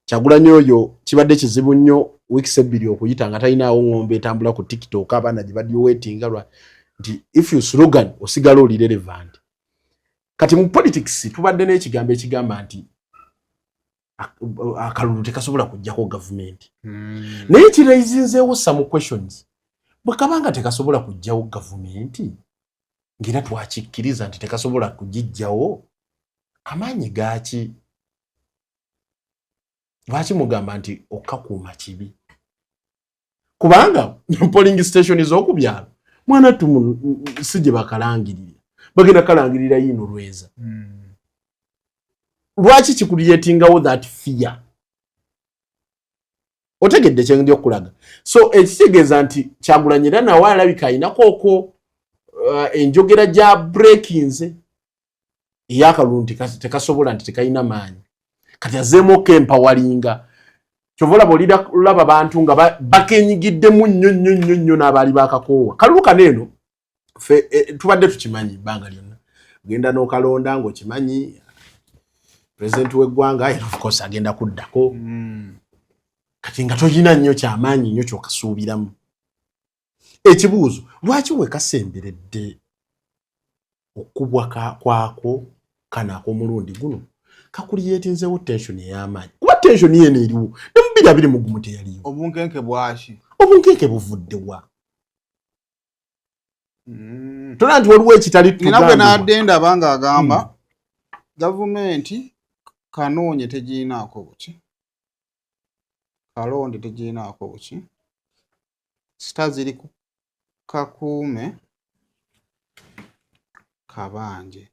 Kyagulanyi oyo kibadde kizibu nnyo weeks ebbiri okuyita nga talinawo ng'ombe etambula ku TikTok abaana gye badde waitinga lwa nti if you slogan osigala oli relevant. Kati mu politics tubadde n'ekigambo ekigamba nti akalulu tekasobola kujjako government. Naye kiraizinzeewo some questions. Bwe kabanga tekasobola kujjawo government ng'era twakikkiriza nti tekasobola kugijjawo amaanyi gaaki? Lwaki mugamba nti okakuuma kibi? Kubanga polling station ez'okubyalo mwana si gye bakalangirira. Bagenda kalangirira yino Lweza. Lwaki kicreatingawo that fear? Otegedde kye ndi okulaga. So ekitegeeza nti Kyagulanyi era nawe alabika ayinako enjogera gya breakinze eyakalulu tekasobola nti tekayina maanyi. Kati azeemu empoweringa. Kyovola bw'olaba abantu nga bakenyigiddemu nnyo n'abaali bakakoowa. Kalulu kaneeno tubadde tukimanyi ebbanga lyonna. Genda n'okalonda ng'okimanyi president w'eggwanga era of course agenda kuddako. Kati nga toyina nnyo kyamaanyi nnyo kyokasuubiramu. Ekibuuzo lwaki wekasemberedde okubwa kwako kana ak'omulundi guno kakuliyeetinzeewo tension ey'amaanyi? Kuba tension yeno eriwo ne mu 2020 teyaliyo. Obunkenke bwaki? Obunkenke buvuddewa. Tona nti waliwo ekitali tugambibwa. Nina bwe n'adde abanga agamba gavumenti kanoonye tegirinaako buki. Kalonde tegirinaako buki. Sita ziri ku kakuume kabanje.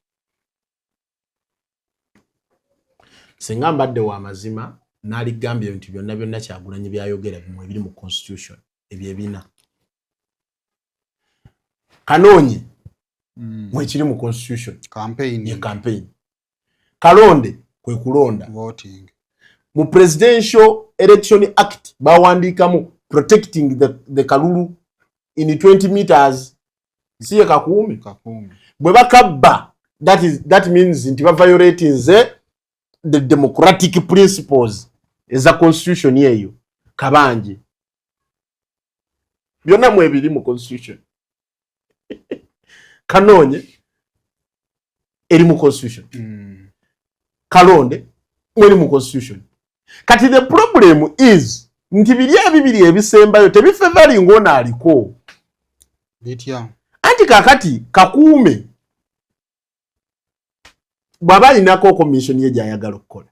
Singa mbadde wa mazima n'aligambye ebintu byonna Kyagulanyi byayogera bimwe ebiri mu constitution ebyebina. Kanoonye mwekiri mu constitution ye campaign. Kalonde kwe kulonda voting. Mu Presidential Election Act bawandiikamu protecting the kalulu in 20 meters. Siye kakuume. Bwe bakabba that means nti ba violating the democratic principles eza constitution yeyo kabanje. Byonna mwe biri mu constitution. Kanoonye eri mu constitution. Kalonde mweri mu constitution. Kati the problem is nti bibiri ebisembayo tebifevali ng'ona aliko. Bitya. Anti kakati kakuume bw'aba alinako commission ye gy'ayagala okukola.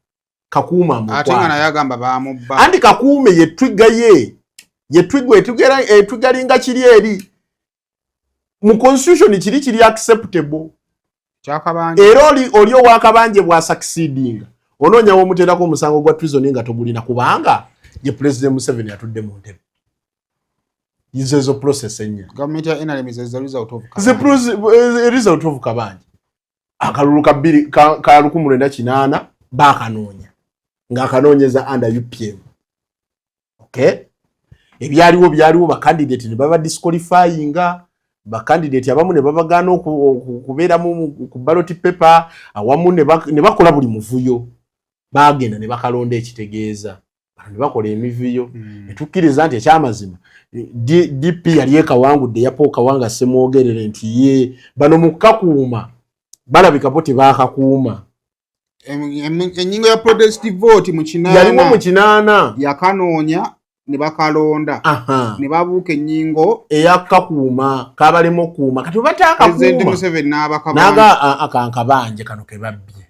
Kakuuma amukwata. Ate nga naye agamba baamubba. Anti kakuume ye twigga ye. Ye twiggalinga kiri eri. Mu constitution kiri acceptable. Kyakabanje. Era oli owakabanje bwa succeeding. Onoonya w'omuteerako omusango gwa treason nga togulina kubanga ye President Museveni atudde mu ntebe. Izo process ennya. Government ya NRM is the result of result of kabanje. Akalulu kabiri ka 1908 bakanoonya. Nga akanoonyeza under UPM. Okay? Byaliwo ba candidate ne baba disqualifyinga bakandidate abamu ne babagaana okubeera ku ballot paper awamu ne bakola buli muvuyo bagenda ne bakalonda ekitegeeza ne bakola emivuyo ne tukkiriza nti ekyamazima DP yali ekawangudde yapooka wanga semwogerere nti ye bano mu kakuuma balabika bo tebaakakuuma ennyingo ya protest vote mu yaliwo mu 8 yakanoonya ne bakalonda ne babuuka ennyingo eyakakuuma kabalemu okuuma kati bataakakuuma akankabanje kano kebabbye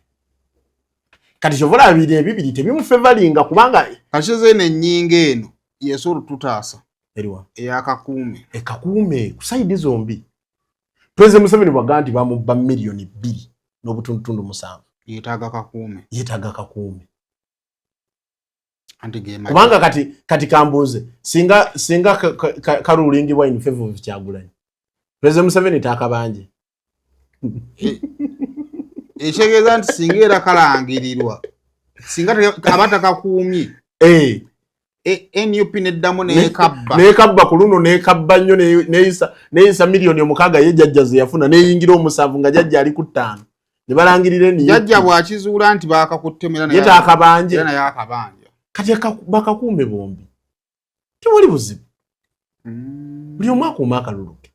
kati kyovola abiri ebibiri tebimufevalinga kubanga kashize n'ennyingo eno yesoolo tutaasa eriwa eyakakuume ekakuume ku sayidi zombi President Museveni bwaga nti bamubba miliyoni 2 n'obutundutundu 7 yeetaaga kakuume kubanga kati kambuuze singa kalulingibwa in favor of Kyagulanyi President Museveni taakabanje ekitegeeza nti singa era kalangirirwa singa abatakakuumye NUP neddamu neekabba ku luno neekabba nnyo neeyisa miliyoni 6 ye jjajja ze yafuna neeyingira 7 nga jjajja ali ku 5 ne balangirira jjajja bw'akizuula nti baakakuttemera ye taakabanje naye akabanja kati bakakuume bombi tewali buzibu buli omu akuuma akalulu ke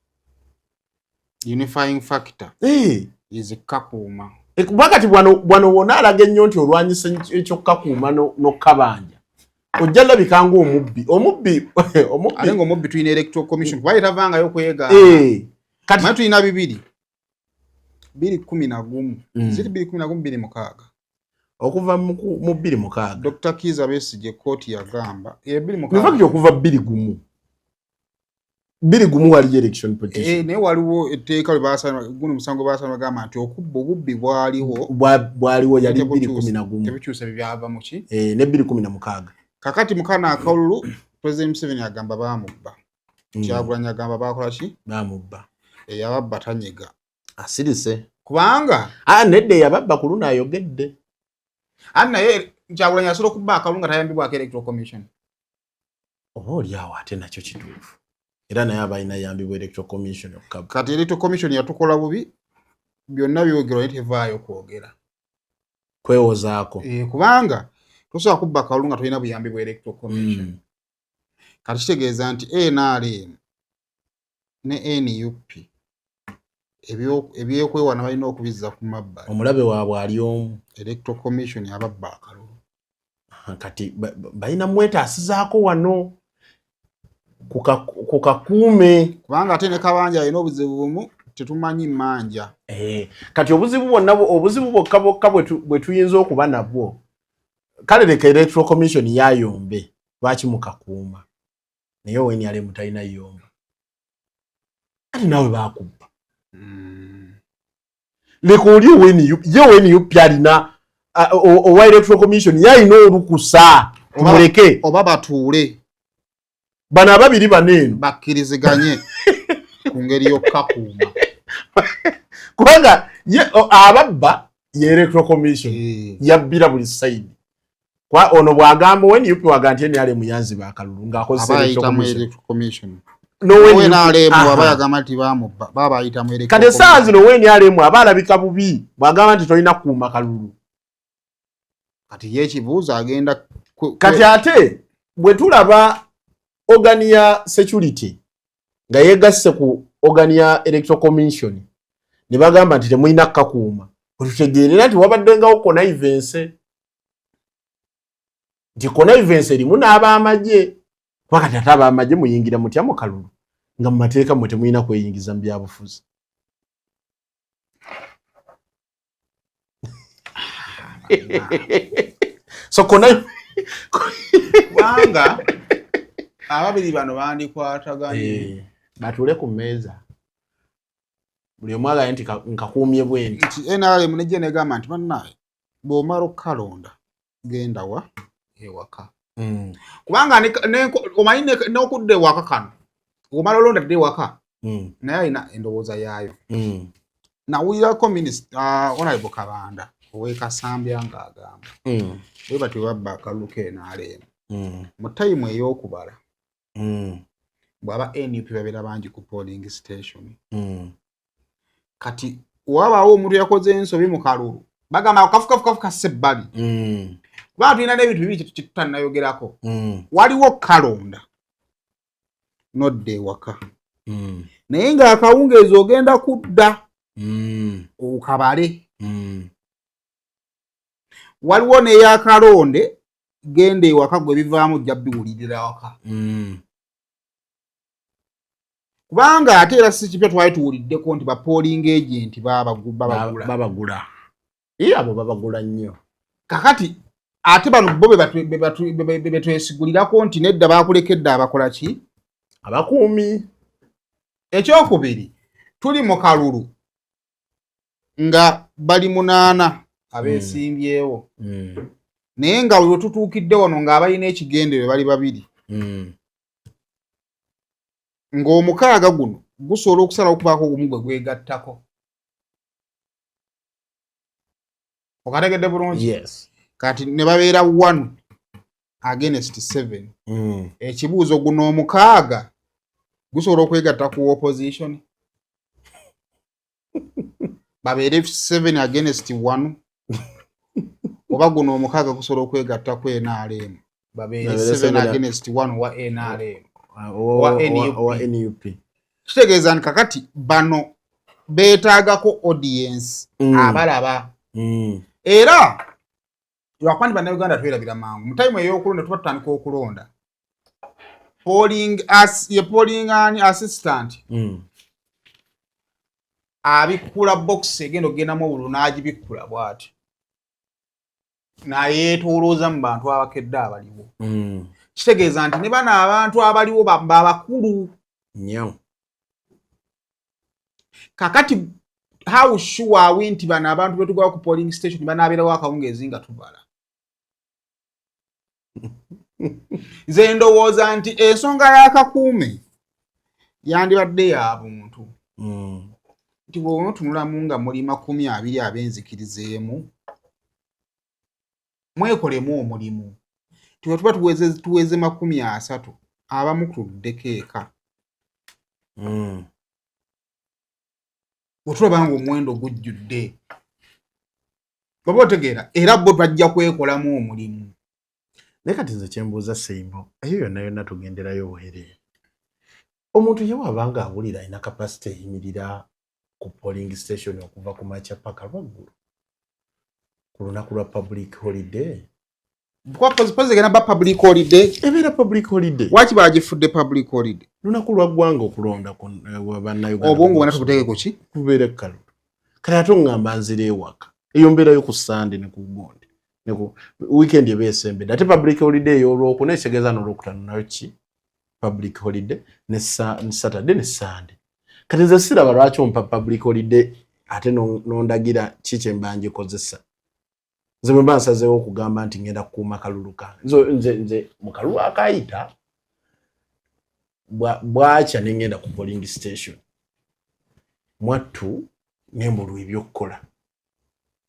unifying factor is kakuuma bakati bwano wonna alaga ennyo nti olwanyisa ekyokukakuuma n'okkabanja ojja labikanga omubbi ate ng'omubbi tulina electoral commission kuba yetavangayo okwegaana kati naye tulina 211 ziri 216 okuva mu 26 Dr. Kiza Besigye kooti yagamba okuva 21 waliyo election petition naye waliwo etteeka guno musango baasana bagamba nti obubbi bwaliwo yali 211 tebikyusa byava mu ki ne 216 kakati mukana akalulu President Museveni agamba baamubba Kyagulanyi agamba baakola ki baamubba eyababba tanyega asirise kubanga nedde yababba ku luno ayogedde naye Kyagulanyi asobola okubba akalulu nga tayambibwako electoral commission oba oliawo ate nakyo kituufu era naye abalina yambibwa electoral commission kati electoral commission yatukola bubi byonna byogerwa naye tevaayo kwogera kwewozaako kubanga tosobola kubba akalulu nga tolina buyambi bwa electoral commission kati kitegeeza nti NRM ne NUP ebyokwewana balina okubizza ku mabbali omulabe waabwe ali omu electoral commission ababba akalulu kati balina mwetaasizaako wano ku kakuume kubanga ate ne kabanja alina obuzibu bumu tetumanyi manja kati obuzibu bwokka bwe tuyinza okuba nabwo kale leka electoral commission yayombe lwaki mukakuuma naye weni ale mutalina yomba ati nawe bakubba leka oli weni yupi alina owa electoral commission yalina olukusa tumuleke oba batuule bano ababiri baneeno bakkiriziganye ku ngeri y'okukakuuma kubanga ababba ye electoral commission yabbira buli sayidi ono bwagamba weni yupi waga nti NRM muyanzi bakalulu ng'akozesa electoral commission kati essaawa zino weni NRM aba alabika bubi bwagamba nti tolina kukuuma kalulu kati yekibuuzo agenda kati ate bwe tulaba ogani ya security nga yegasse ku ogani ya electoral commission ne bagamba nti temulina kukakuuma wetutegeerera nti wabaddengawo connivance nti connivance erimu n'ab'amagye kuba kati ate ab'amagye muyingira mutya mu kalulu nga mu mateeka mwe temulina kweyingiza mu byabufuzi so kubanga ababiri bano bandikwataganye batule ku mmeeza buli omu agaye nti nkakuumye bwenti nti NRM nejja negamba nti bannaye bw'omala okukalonda genda wa ewaka kubanga omanyi n'okudda ewaka kano omala olonda dde ewaka naye alina endowooza yaayo nawulirako honorable Kabanda ow'Ekasambya ng'agamba bwe batyo babba akalulu ke NRM mu tayimu ey'okubala bwaba NUP babera bangi ku polling station kati wabawo omuntu yakoze ensobi mu kalulu bagamba kafukafukafu kasebbali kuba tulina n'ebintu bibiri tutanayogerako waliwo kalonda nodde ewaka naye ng'akawungeezi ogenda kudda okabale waliwo n'eyakalonde genda ewaka gwe bivaamu ojja biwulirira waka kubanga ate era si kipya twali tuwuliddeko nti ba polling agent babagula abo babagula nnyo kakati ate bano bo be twesigulirako nti nedda bakulekedde abakola ki abakuumi ekyokubiri tuli mu kalulu nga bali 8 abeesimbyewo naye nga we tutuukidde wano ng'abalina ekigendere bali 2 ng'omukaaga guno gusobola okusalawo okubaako ogumu gwe gwegattako okategedde bulungi yes kati ne babeera 1 against 7 ekibuuzo guno omukaaga gusobola okwegatta ku opposition babeere 7 against 1 oba guno omukaaga gusobola okwegatta ku NRM babeere 7 against 1 wa NRM wa NUP kitegeeza nti kakati bano beetaagako audience abalaba era lwakwandi bannayuganda twerabira mangu mu time ey'okulonda tuba tutandika okulonda polling assistant abikkula box egenda okugendamu obululu n'agibikkula bw'ati nayeetoolooza mu bantu abakedde abaliwo kitegeeza nti ne bano abantu abaliwo babakulu nnyo kakati how sure are we nti bano abantu betugawa ku polling station banaabeerawo akawungeezi nga tubala nze ndowooza nti ensonga y'akakuume yandibadde ya buntu nti bw'onotunulamu nga muli 20 abenzikirizeemu mwekolemu omulimu tiwe tuba tuweze 30 abamu tuddeko eka bwetulaba nga omuwendo gujjudde oba otegeera era bo bajja kwekolamu omulimu naye kati nze kyembuuza Seimbo eyo yonna yonna tugenderayo buhereere omuntu ye wabanga awulira alina kapasite eyimirira ku polling station okuva ku makya paka lwaggulu ku lunaku lwa public holiday egenda ba public holiday ebeera public holiday waki bagifudde public holiday lunaku lwa ggwanga okulonda bannayuganda obwongo bwona tubuteeke ku ki kubeera ekkalulu kale ate oŋŋamba nzira ewaka eyo mbeerayo ku Sande ne ku Gundi ne ku weekend eba esembedde ate public holiday ey'olwokuna ekitegeeza n'olwokutano nayo ki public holiday ne Saturday ne Sunday kati nze siraba lwaki ompa public holiday ate n'ondagira ki kye mba ngikozesa nze bwe mba nsazeewo okugamba nti ngenda kukuuma kalulu kange nze mu kalulu akayita bwakya ne ngenda ku polling station mwattu nembulwa ebyokukola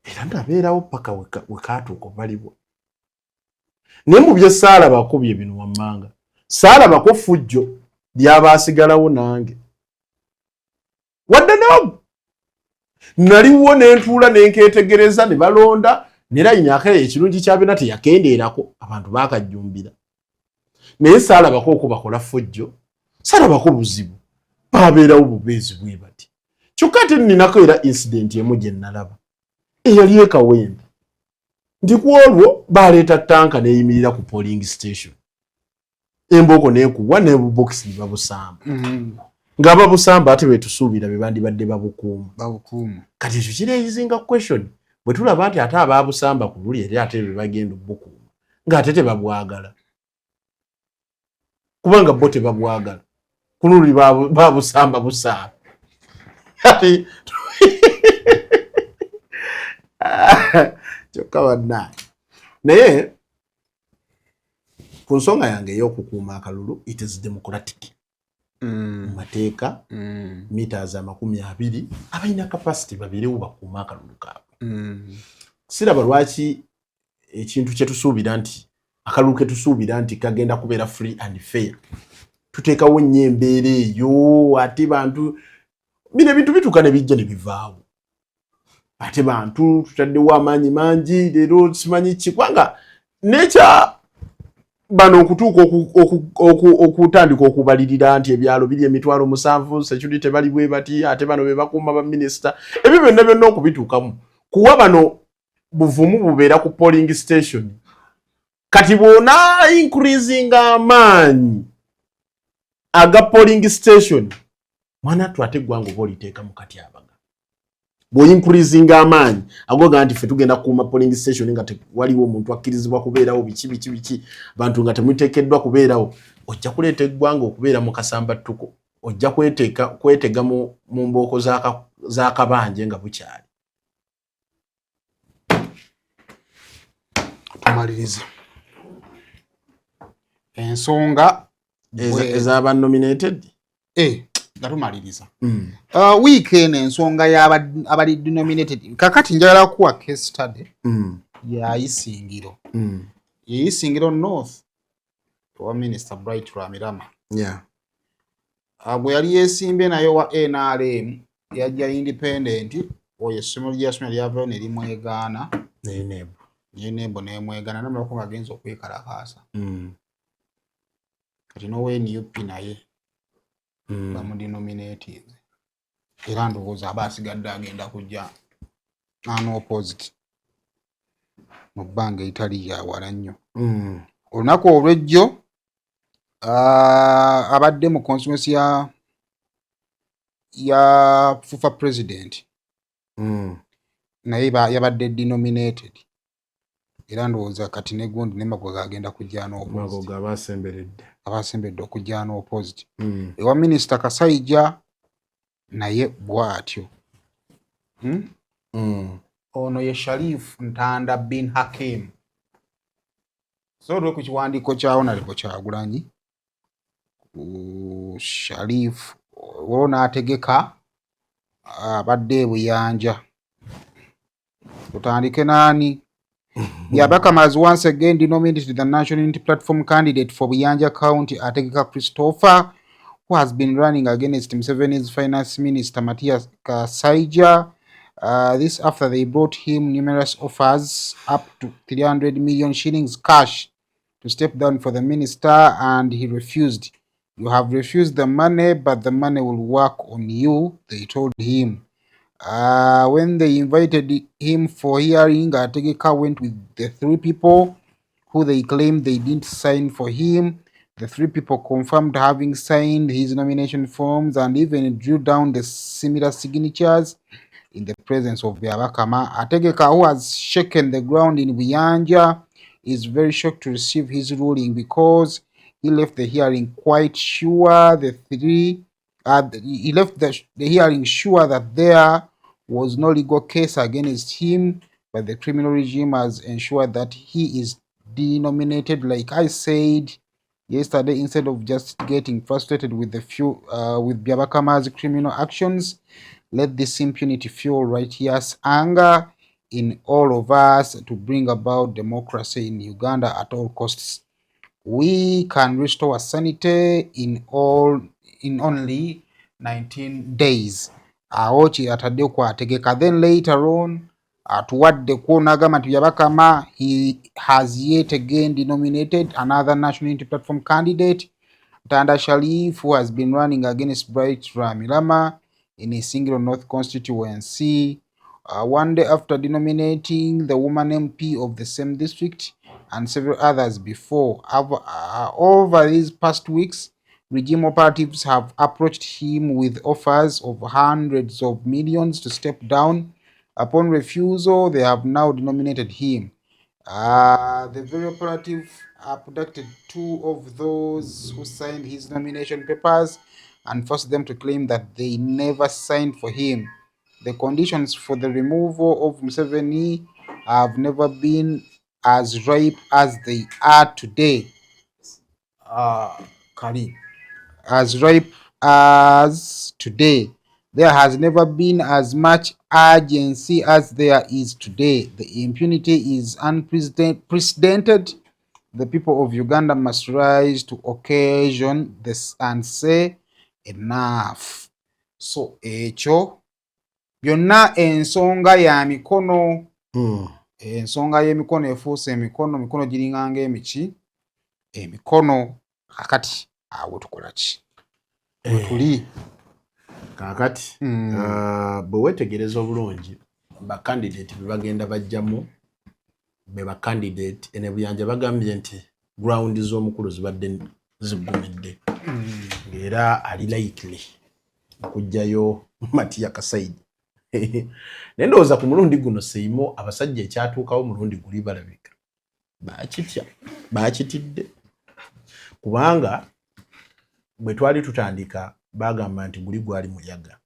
era ndabeerawo paka wekaatuuka obalibwa naye mu bye saalabako bye bino wammanga saalabako fujjo lyabaasigalawo nange wadde n'omu naliwo ne ntuula ne nkeetegereza ne balonda nerayinaako ekirungi kyabina teyakendeerako abantu baakajjumbira naye saalabako okubakola fujjo saalabako buzibu baabeerawo bubeezi bwe bati kyokka ate nninako era incident emu gye nalaba eyali ekawempe nti ku olwo baleeta tanka neeyimirira ku polling station emboko neekuwa ne bubokisi ne babusamba nga babusamba ate betusuubira be bandibadde babukuuma kati ekyo kireezinga question bwe tulaba nti ate abaabusamba ku luli eri ate be bagenda obukuuma ng'ate tebabwagala kubanga bo tebabwagala ku luli baabusamba busaaba ati kyokka bannaye naye ku nsonga yange ey'okukuuma akalulu it is democratic mu mateeka meters 20 abalina kapasity babirewo bakuuma akalulu kaabwe siraba lwaki ekintu kye tusuubira nti akalulu ke tusuubira nti kagenda kubeera free and fair tuteekawo nnyo embeera eyo ate bantu bino ebintu bituuka ne bijja ne bivaawo ate bantu tutaddewo amaanyi mangi leero simanyi ki kubanga nekya bano okutuuka okutandika okubalirira nti ebyalo biri 7,000 security tebali bwe bati ate bano be bakuuma ba minisita ebyo byonna okubituukamu kuwa bano buvumu bubeera ku polling station kati bona increasing amaanyi aga polling station mwana twate gwango boliteeka mu katyabaga bo increasing amaanyi agoga nti fe tugenda kuuma polling station nga waliwo omuntu akkirizibwa kubeerawo biki bantu nga temuteekeddwa kubeerawo ojja kuleeta eggwanga okubeera mu kasamba ttuko ojja kwetega mu mbooko z'akabanje nga bukyali. Tumaliriza ensonga ezaba nominated nga tumaliriza weekend ensonga y'abali denominated kakati njagala kuwa case study ya Isingiro Isingiro North wa Minister Bright Ramirama bwe yali yeesimbye nayo wa NRM yajja independent oyo essomero ly'asomera lyavayo ne limwegaana Nebo nemwegaana namulako ng'agenza okwekalakaasa kati nowe NUP naye bamudenominating era ndowooza aba asigadde agenda kujja opposite mu bbanga etali yawala nnyo olunaku olw'ejjo abadde mu constituency ya fufa president naye yabadde denominated era ndowooza kati ne gundi ne Magoga agenda kujja Magoga abasembedde okujja opposite ewa Minister Kasaija naye bw'atyo ono ye Sharif Ntanda bin Hakim so olwo ku kiwandiiko kya Honorable Kyagulanyi Sharif olwo n'ategeka abadde e Buyanja tutandike naani Byabakama has once again denominated the National Unity Platform candidate for Buyanja County, Ategeka Christopher, who has been running against Museveni's Finance Minister Matthias Kasaija. This after they brought him numerous offers up to 300 million shillings cash to step down for the minister, and he refused. You have refused the money, but the money will work on you, they told him. When they invited him for hearing, Ategeka went with the 3 people who they claimed they didn't sign for him. The 3 people confirmed having signed his nomination forms and even drew down the similar signatures in the presence of Byabakama. Ategeka, who has shaken the ground in Buyanja, is very shocked to receive his ruling because he left the hearing quite sure he left the hearing sure that there was no legal case against him, but the criminal regime has ensured that he is denominated. Like I said yesterday, instead of just getting frustrated with with Byabakama's criminal actions, let this impunity fuel righteous anger in all of us to bring about democracy in Uganda at all costs. We can restore sanity in only 19 days. Aochi atadde kwa Ategeka. Then later on, atuwadde kwonagamba nti Byabakama, he has yet again denominated another National Unity Platform candidate, Tanda Sharif, who has been running against Bright Ramirama in a single North constituency. One day after denominating the woman MP of the same district and several others before. Over these past weeks, regime operatives have approached him with offers of hundreds of millions to step down. Upon refusal, they have now denominated him. The very operative abducted 2 of those who signed his nomination papers and forced them to claim that they never signed for him. The conditions for the removal of Museveni have never been as ripe as they are today. As ripe as today. There has never been as much urgency as there is today. The impunity is unprecedented. the people of Uganda must rise to occasion this and say enough. So ekyo byonna ensonga ya mikono. Ensonga y'emikono efuuse emikono giringa ng'emiki. Emikono kakati awo tukola ki? Tuli kakati bwe wetegereza obulungi ba candidate be bagenda bajjamu be ba candidate ene buyanja bagambye nti ground z'omukulu zibadde zigumidde era ali likely okujjayo Matia Kasaija nendoza ku mulundi guno Seimo abasajja ekyatuukawo mulundi guli balabika bakitidde kubanga bwe twali tutandika bagamba nti guli gwali muyaga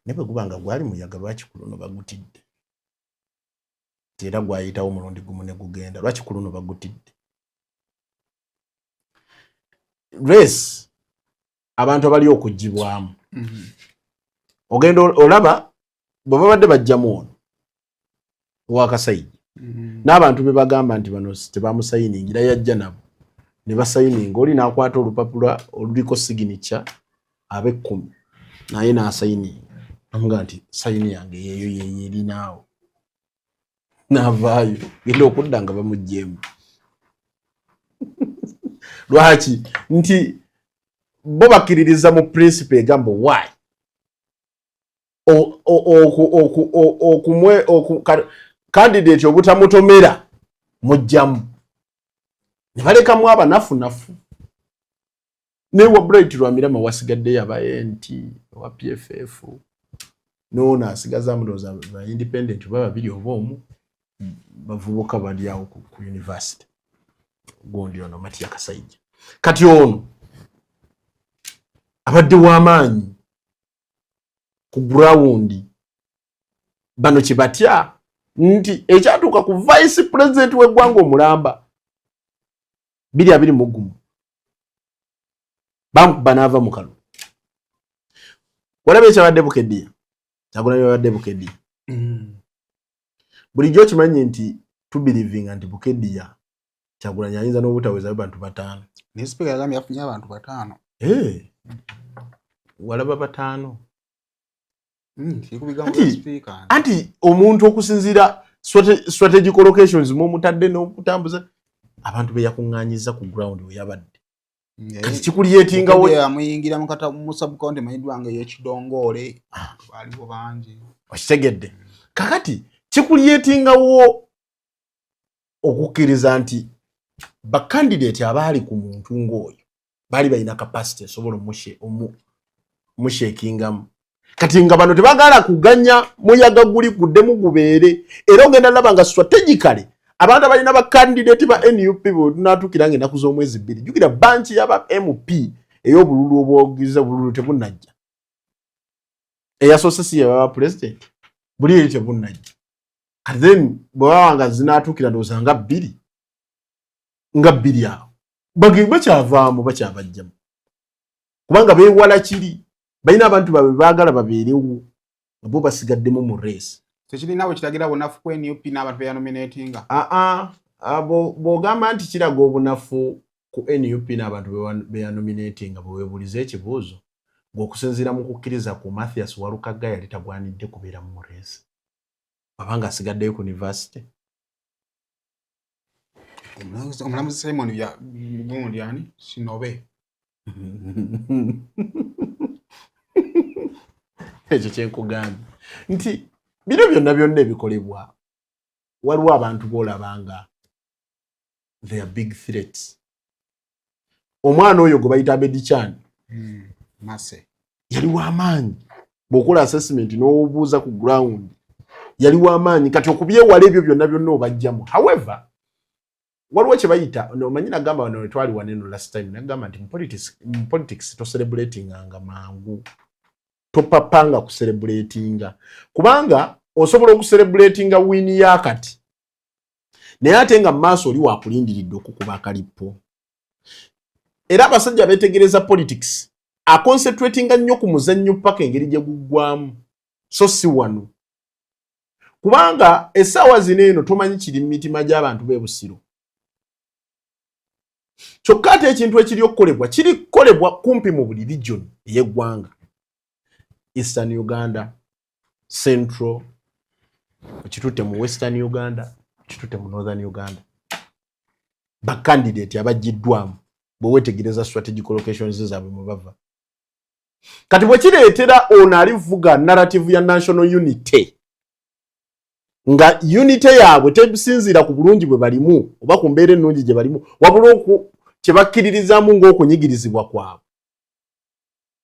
ne bwe gubanga gwali muyaga lwaki kuluno bagutidde era gwayitawo mulundi gumu ne gugenda lwaki kuluno bagutidde race abantu abali okujjibwamu ogenda olaba bwe babadde bajjamu ono wa Kasaija n'abantu be bagamba nti bano tebamusayiningira yajja nabo ne basayininga oli n'akwata olupapula oluliko signature abe10 naye n'asayininga amuga nti sayini yange yeeyo yerinaawo n'avaayo genda okudda nga bamugjeemu lwaki nti bo bakkiririza mu principle egamba why candidate obutamutomera mujjamu ne balekamu abanafu newa Bright Lwamirama wasigadde yabaye nti wa PFF nona asigaza amuloza ba independent baba bili obomu bavubuka bali awo ku university gondi ono Matia Kasaija kati ono abadde w'amaanyi ku ground bano kibatya nti ekyatuuka ku vice president w'eggwanga omulamba 2021 banava mukalu walabe kyabadde Bukeddia Kyagulanyi babadde Bukeddia bulijjo kimanyi nti tubelieving nti Bukeddia Kyagulanyi ayinza n'obutaweza abantu 5 ne speaker yagambye yafunye abantu 5 walaba 5 anti omuntu okusinzira strategic locations mu mutadde n'okutambuza abantu be yakunganyiza ku ground we yabadde kati kikuliyetinga we amuyingira mukata mu sub county mayidwange y'ekidongole baliwo bangi okitegedde kakati kikuliyetinga wo okukkiriza nti ba candidate abaali ku muntu ng'oyo bali balina capacity esobola mushekingamu kati nga bano tebagala kuganya muyaga guli guddemu gubeere era ogenda laba nga strategically abantu abalina ba candidate ba NUP bo tunatukira ngenda kuz'omwezi 2 jukira banchi yaba MP ey'obululu obwogiza bululu tebunajja eyasosesi ya president buli tebunajja kati then bwawanga zinatukira ndoza nga 2 awo bakyavaamu bakyabajjamu kubanga beewala kiri balina abantu babe baagala babeerewo bo basigaddemu mu race tekirinawo kiragira bunafu ku NUP n'abantu beyanominatinga bw'ogamba nti kiraga obunafu ku NUP n'abantu beyanominatinga bweweebuliza ekibuuzo ng'okusinziira mu kukkiriza ku Mathias Walukaga yali tagwanidde kubeera mu race abanga asigaddeyo ku university omulamuzi Simon gundi ani Sinobe ekyo kyenkugambye nti bino byonna ebikolebwa waliwo abantu boolabanga they are big threats omwana oyo gwe bayita Abedi Chan Mase yali w'amaanyi bw'okola assessment n'obuuza ku ground yali w'amaanyi kati okubyewala ebyo byonna obajjamu however waliwo kye bayita omanyi nagamba wano twali waneno last time nagamba nti mu politics to celebratinganga mangu topapanga ku celebratinga kubanga osobola okucelebratinga wini yakati naye ate nga maaso oli wakulindiridde okukuba akalipo era abasajja betegereza politics aconcentratinga nnyo ku muzannyo paka engeri gye guggwamu so si wano kubanga essaawa zino eno tomanyi kiri mu mitima gy'abantu b'e Busiro kyokka ate ekintu ekiri okukolebwa kiri kukolebwa kumpi mu buli region y'eggwanga. Eastern Uganda, Central, kitutte mu Western Uganda, kitutte mu Northern Uganda. Bakandidate abajiddwamu bwe wetegereza strategic locations zaabwe mu bava. Kati bwe kireetera ono alivuga narrative ya national unity. Nga unity yaabwe tebisinzira ku bulungi bwe balimu oba ku mbeera ennungi gye balimu wabula kye bakkiririzaamu ng'okunyigirizibwa kwabwe.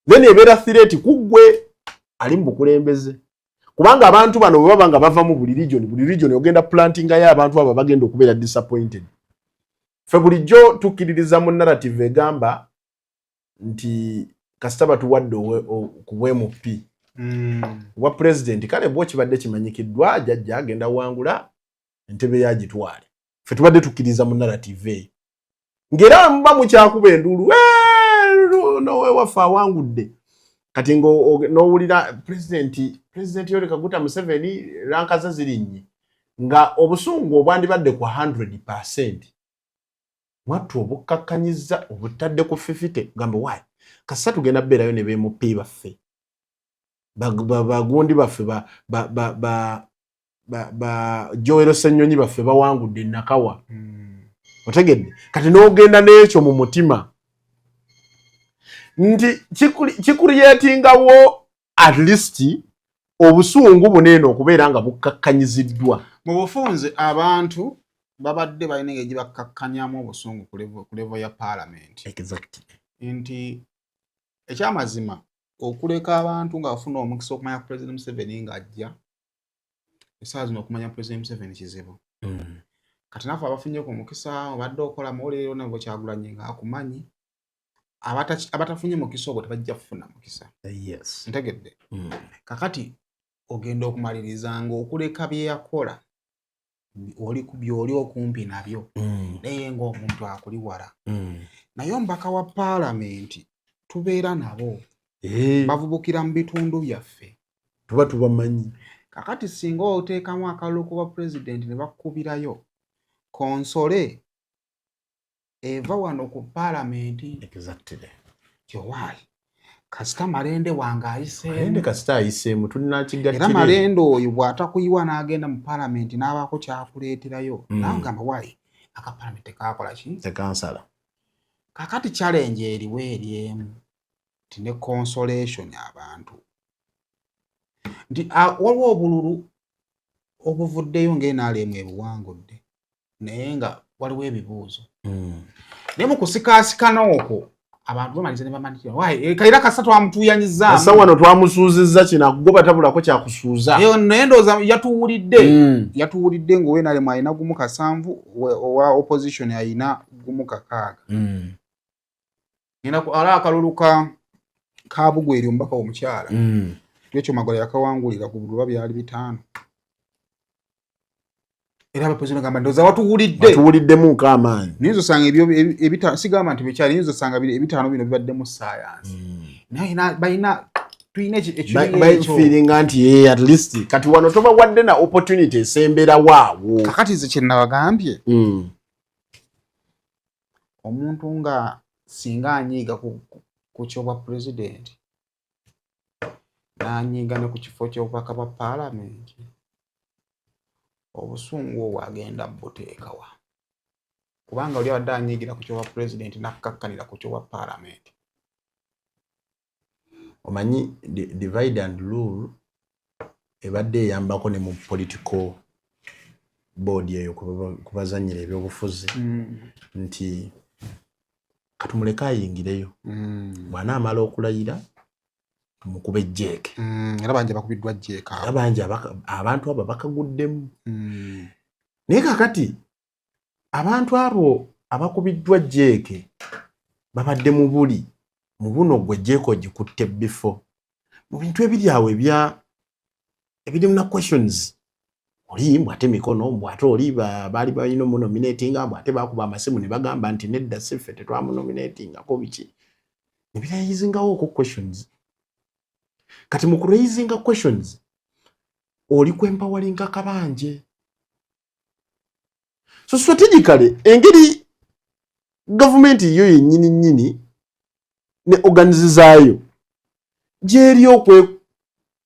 Then ebeera threat kuggwe ali mu bukulembeze. Kubanga abantu bano bwe baba nga bava mu buli region ogenda plantingayo abantu abo bagenda okubeera disappointed. Ffe bulijjo tukkiririza mu narrative egamba nti kasita batuwadde ku bwMP wa president kale bwo kibadde kimanyikiddwa jjajja agenda wangula entebe yagitwale. Ffe tubadde tukkiriza mu narrative eyo. Ngera mba mukyakuba enduulu nowe wafa awangudde. Kati n'owulira president Yoweri Kaguta Museveni rankaza zirinnye nga obusungu obwandibadde kwa 100%. Mwattu obukakkanyiza obutadde ku 50 gambe wayi kasita tugenda beerayo ne BMP baffe bagundi baffe Joel Ssenyonyi baffe bawangudde Nakawa. Otegedde kati n'ogenda n'ekyo mu mutima nti kikuriyetingawo at least obusungu buneeno okubeera nga bukkakkanyiziddwa. Mu bufunze abantu babadde balina engeri gye bakkakkanyamu obusungu ku level ya parliament. Exactly. Nti ekyamazima okuleka abantu nga bafuna omukisa okumanya ku President Museveni ng'ajja essaawa zino okumanya President Museveni kizibu. Kati naffe abafunye ku mukisa obadde okola muwuliro nabo Kyagulanyi ng'akumanyi abatafunye mukisa ogwo tebajja kufuna mukisa. Yes. Ntegedde. Kakati ogenda okumaliriza ng'okuleka bye yakola oli ku byoli okumpi nabyo naye ng'omuntu akuli wala. Naye omubaka wa paalamenti tubeera nabo bavubukira mu bitundu byaffe tuba tubamanyi. Kakati singa oteekamu akalulu kuba president ne bakkubirayo konsole eva wano ku paalamenti. Exactly. Kyowaali kasita Malende wange ayiseemu. Malende kasita ayiseemu tulina kigattire. Era Malende oyo bw'atakuyiwa n'agenda mu paalamenti n'abaako kyakuleeterayo n'agamba waayi akapaalamenti kaakola ki? Tekansala. Kakati challenge eriwo eri emu nti ne consolation abantu nti waliwo obululu obuvuddeyo ng'enaalemu ebuwangudde naye nga waliwo ebibuuzo. Naye mu kusikaasikana okwo abantu bamaliza ne bamanyikira waayi kaira kasita twamutuuyanyizaamu. Asa wano twamusuuzizza kino akugoba tabulako kyakusuuza. Naye ndowooza yatuwulidde ng'oweenaalemu alina gumu 7 owa opposition alina gumu 6. Ngenda ala akalulu ka Bugweri omubaka omukyala. Ekyo Magolo yakawangulira ku buluba byali 5. Era abapresident gamba ndowooza watuwuliddemu nk'amaanyi. Nizo sanga ebyo sigamba nti bikyali nizo sanga 5 bino bibadde mu science. Naye balina tuyina ekyo feeling nti at least kati wano toba wadde na opportunity esembera waawo. Kakati ze kye nabagambye omuntu nga singa anyiiga ku kyobwa president n'anyiiga ne ku kifo ky'obubaka bwa paalamenti obusungu obwo agenda buteekawa kubanga oli abadde anyiigira ku kyobwa president n'akkakkanira ku kyobwa paalamenti. Omanyi divide and rule ebadde eyambako ne mu political board eyo kubazanyira ebyobufuzi nti katumuleka ayingireyo bw'anaamala okulayira mukube jjeeke. Era bangi bakubiddwa jjeeke. Era bangi abantu abo bakaguddemu. Naye kakati abantu abo abakubiddwa jjeeke babadde mu buli mu buno gwe jjeeke ogikutte bifo mu bintu ebiri awo ebiri na questions. Oli mbwate mikono mbwate oli baali balina omunominatinga mbwate bakuba amasimu ne bagamba nti nedda siffe tetwamunominatinga ko biki ne birayizingawo ku questions. Kati mu kuraisinga questions oli kwempawalinga kabanje. So strategically engeri gavumenti yo yennyini ne organizizaayo gyeri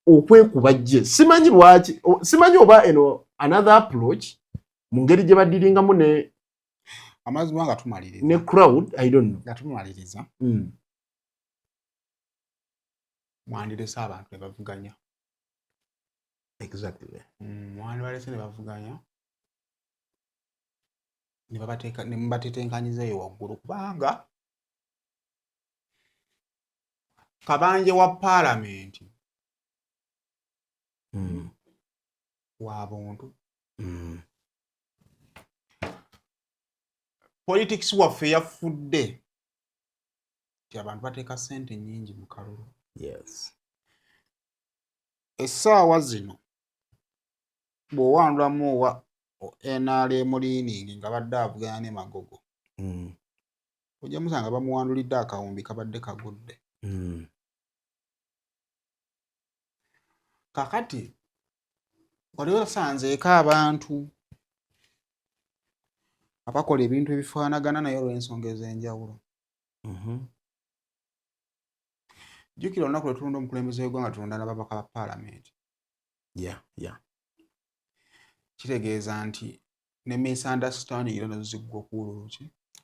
okwekubajje. Simanyi lwaki, simanyi oba eno another approach mu ngeri gye baddiringamu ne amazima nga tumaliriza ne crowd, I don't know. nga tumaliriza mwandirese abantu ne bavuganya. Exactly. Mwandibalese ne bavuganya ne mubatetenkanyizeeyo waggulu kubanga kabanje wa paalamenti wa buntu. Politics waffe yafudde nti abantu bateeka ssente nnyingi mu kalulu. Yes. Essaawa zino bw'owandulamu owa NRM leaning nga badde avuganya ne Magogo ojja musanga bamuwandulidde akawumbi kabadde kagudde. Kakati wali osanzeeko abantu abakola ebintu ebifaanagana naye olw'ensonga ez'enjawulo. Jjukira olunaku lwe tulonda omukulembeze w'eggwanga tulonda n'ababaka ba paalamenti. Kitegeeza nti ne misunderstanding era nazo ziggwa ku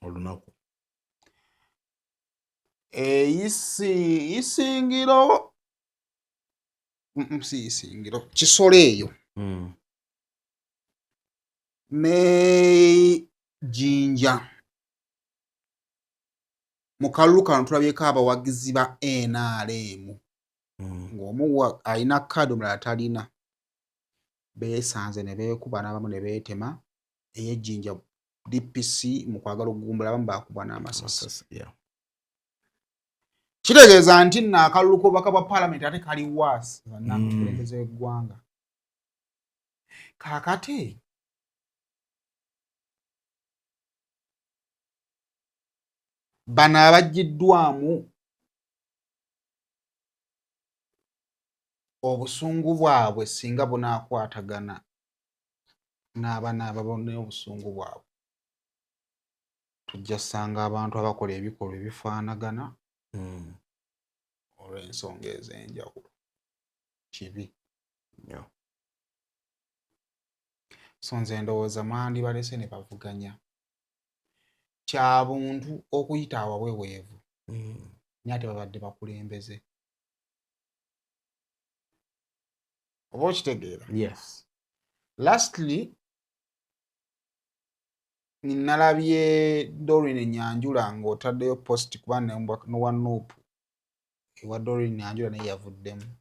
olunaku. Isingiro si isingiro Kisolo eyo ne Jinja mu kalulu kano tulabyeko abawagizi ba NRM ng'omu alina kaadi omulala talina. Beesanze ne beekuba n'abamu ne beetema ey'Ejjinja DPC mu kwagala okugumbula abamu baakubwa n'amasasi. Kitegeeza nti nno akalulu k'obubaka bwa paalamenti ate kali waasi bannange omukulembeze w'eggwanga. Kaakati bano abaggiddwamu obusungu bwabwe singa bunaakwatagana n'ababona obusungu bwabwe tujja ssanga abantu abakola ebikolwa ebifaanagana olw'ensonga ez'enjawulo kibi. So nze ndowooza mwandibalese ne bavuganya. Kya buntu okuyita awaweweevu naye ate babadde bakulembeze. Oba okitegeera? Yes. Lastly nalabye Doreen Nyanjula ng'otaddeyo post kuba n'owa Nuupu ewa Doreen Nyanjula naye yavuddemu.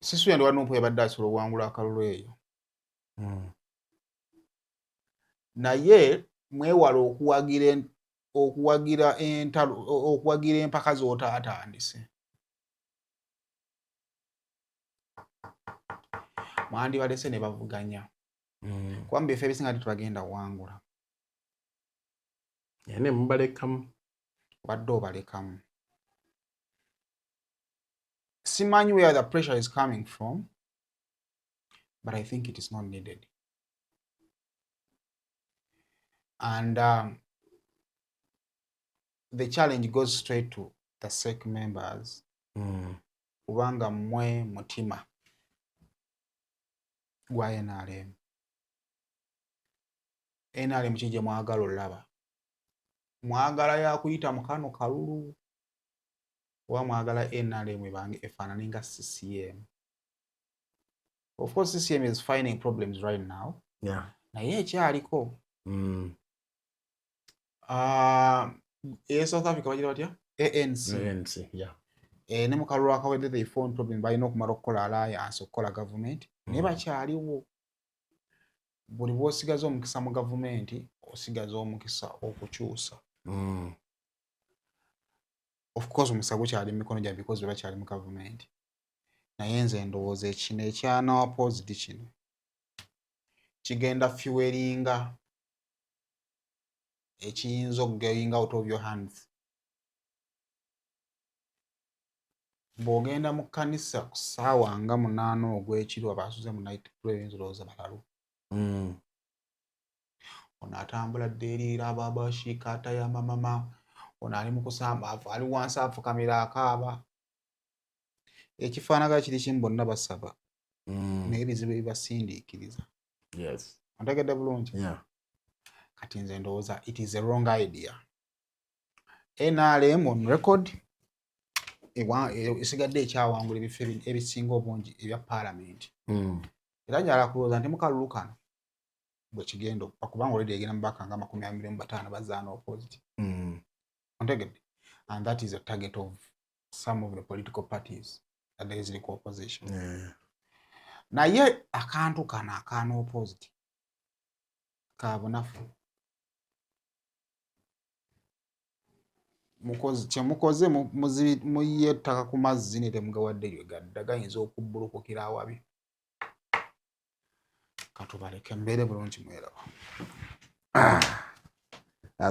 Sisuya ndi wa Nuupu yabadde asobola okuwangula akalulu eyo. Naye mwewale okuwagira empaka z'otaatandise. Mwandibalese ne bavuganya. Kuba mu bifo ebisinga tebagenda wangula. Ne mubalekamu. Wadde obalekamu. Simanyi where the pressure is coming from, but I think it is not needed. And the challenge goes straight to the SEC members. Kubanga mmwe mutima gwa NRM. NRM kijje mwagala olaba. Mwagala ya kuyita mu kano kalulu. Oba mwagala NRM ebange efaanane nga CCM. Of course CCM is finding problems right now. Naye ekyaliko. South Africa bagira batya? ANC. Ne mu kalulu akawedde they found problem balina okumala okukola alliance okukola gavumenti. Naye bakyaliwo. Buli bw'osigaza omukisa mu gavumenti osigaza omukisa okukyusa. Of course omukisa gukyali mu mikono gyabwe because bakyali mu gavumenti. Naye nze ndowooza ekino ekyana opposite kino kigenda fuelinga ekiyinza okugoyinga out of your hands. bw'ogenda mu kkanisa ku ssaawa nga 8 ogw'ekiro abasuze mu night prayer oyinza olowooza balalu. Ono atambula ddeeriira ababashiikaata ya mamama, ono ali mu kusamba ali wansi afukamira akaaba. Ekifaanaga kiri kimu bonna basaba naye ebizibu ebibasindiikiriza. Ontegedde bulungi? Kati nze ndowooza it is a wrong idea. NRM on record esigadde ekyawangula ebifo ebisinga obungi ebya paalamenti. Era njala kulowooza nti mu kalulu kano bwe kigenda okubanga oledi egenda mu baka nga 25 bazaana opposite. Ontegedde? And that is a target of some of the political parties that there is the opposition. Naye akantu kano akaana opposite kabunafu. Kyemukoze muyiye ettaka ku mazzi ne temugawadde lye gadda gayinza okubbulukukira awabi. Katubaleke mbeere bulungi mweraba.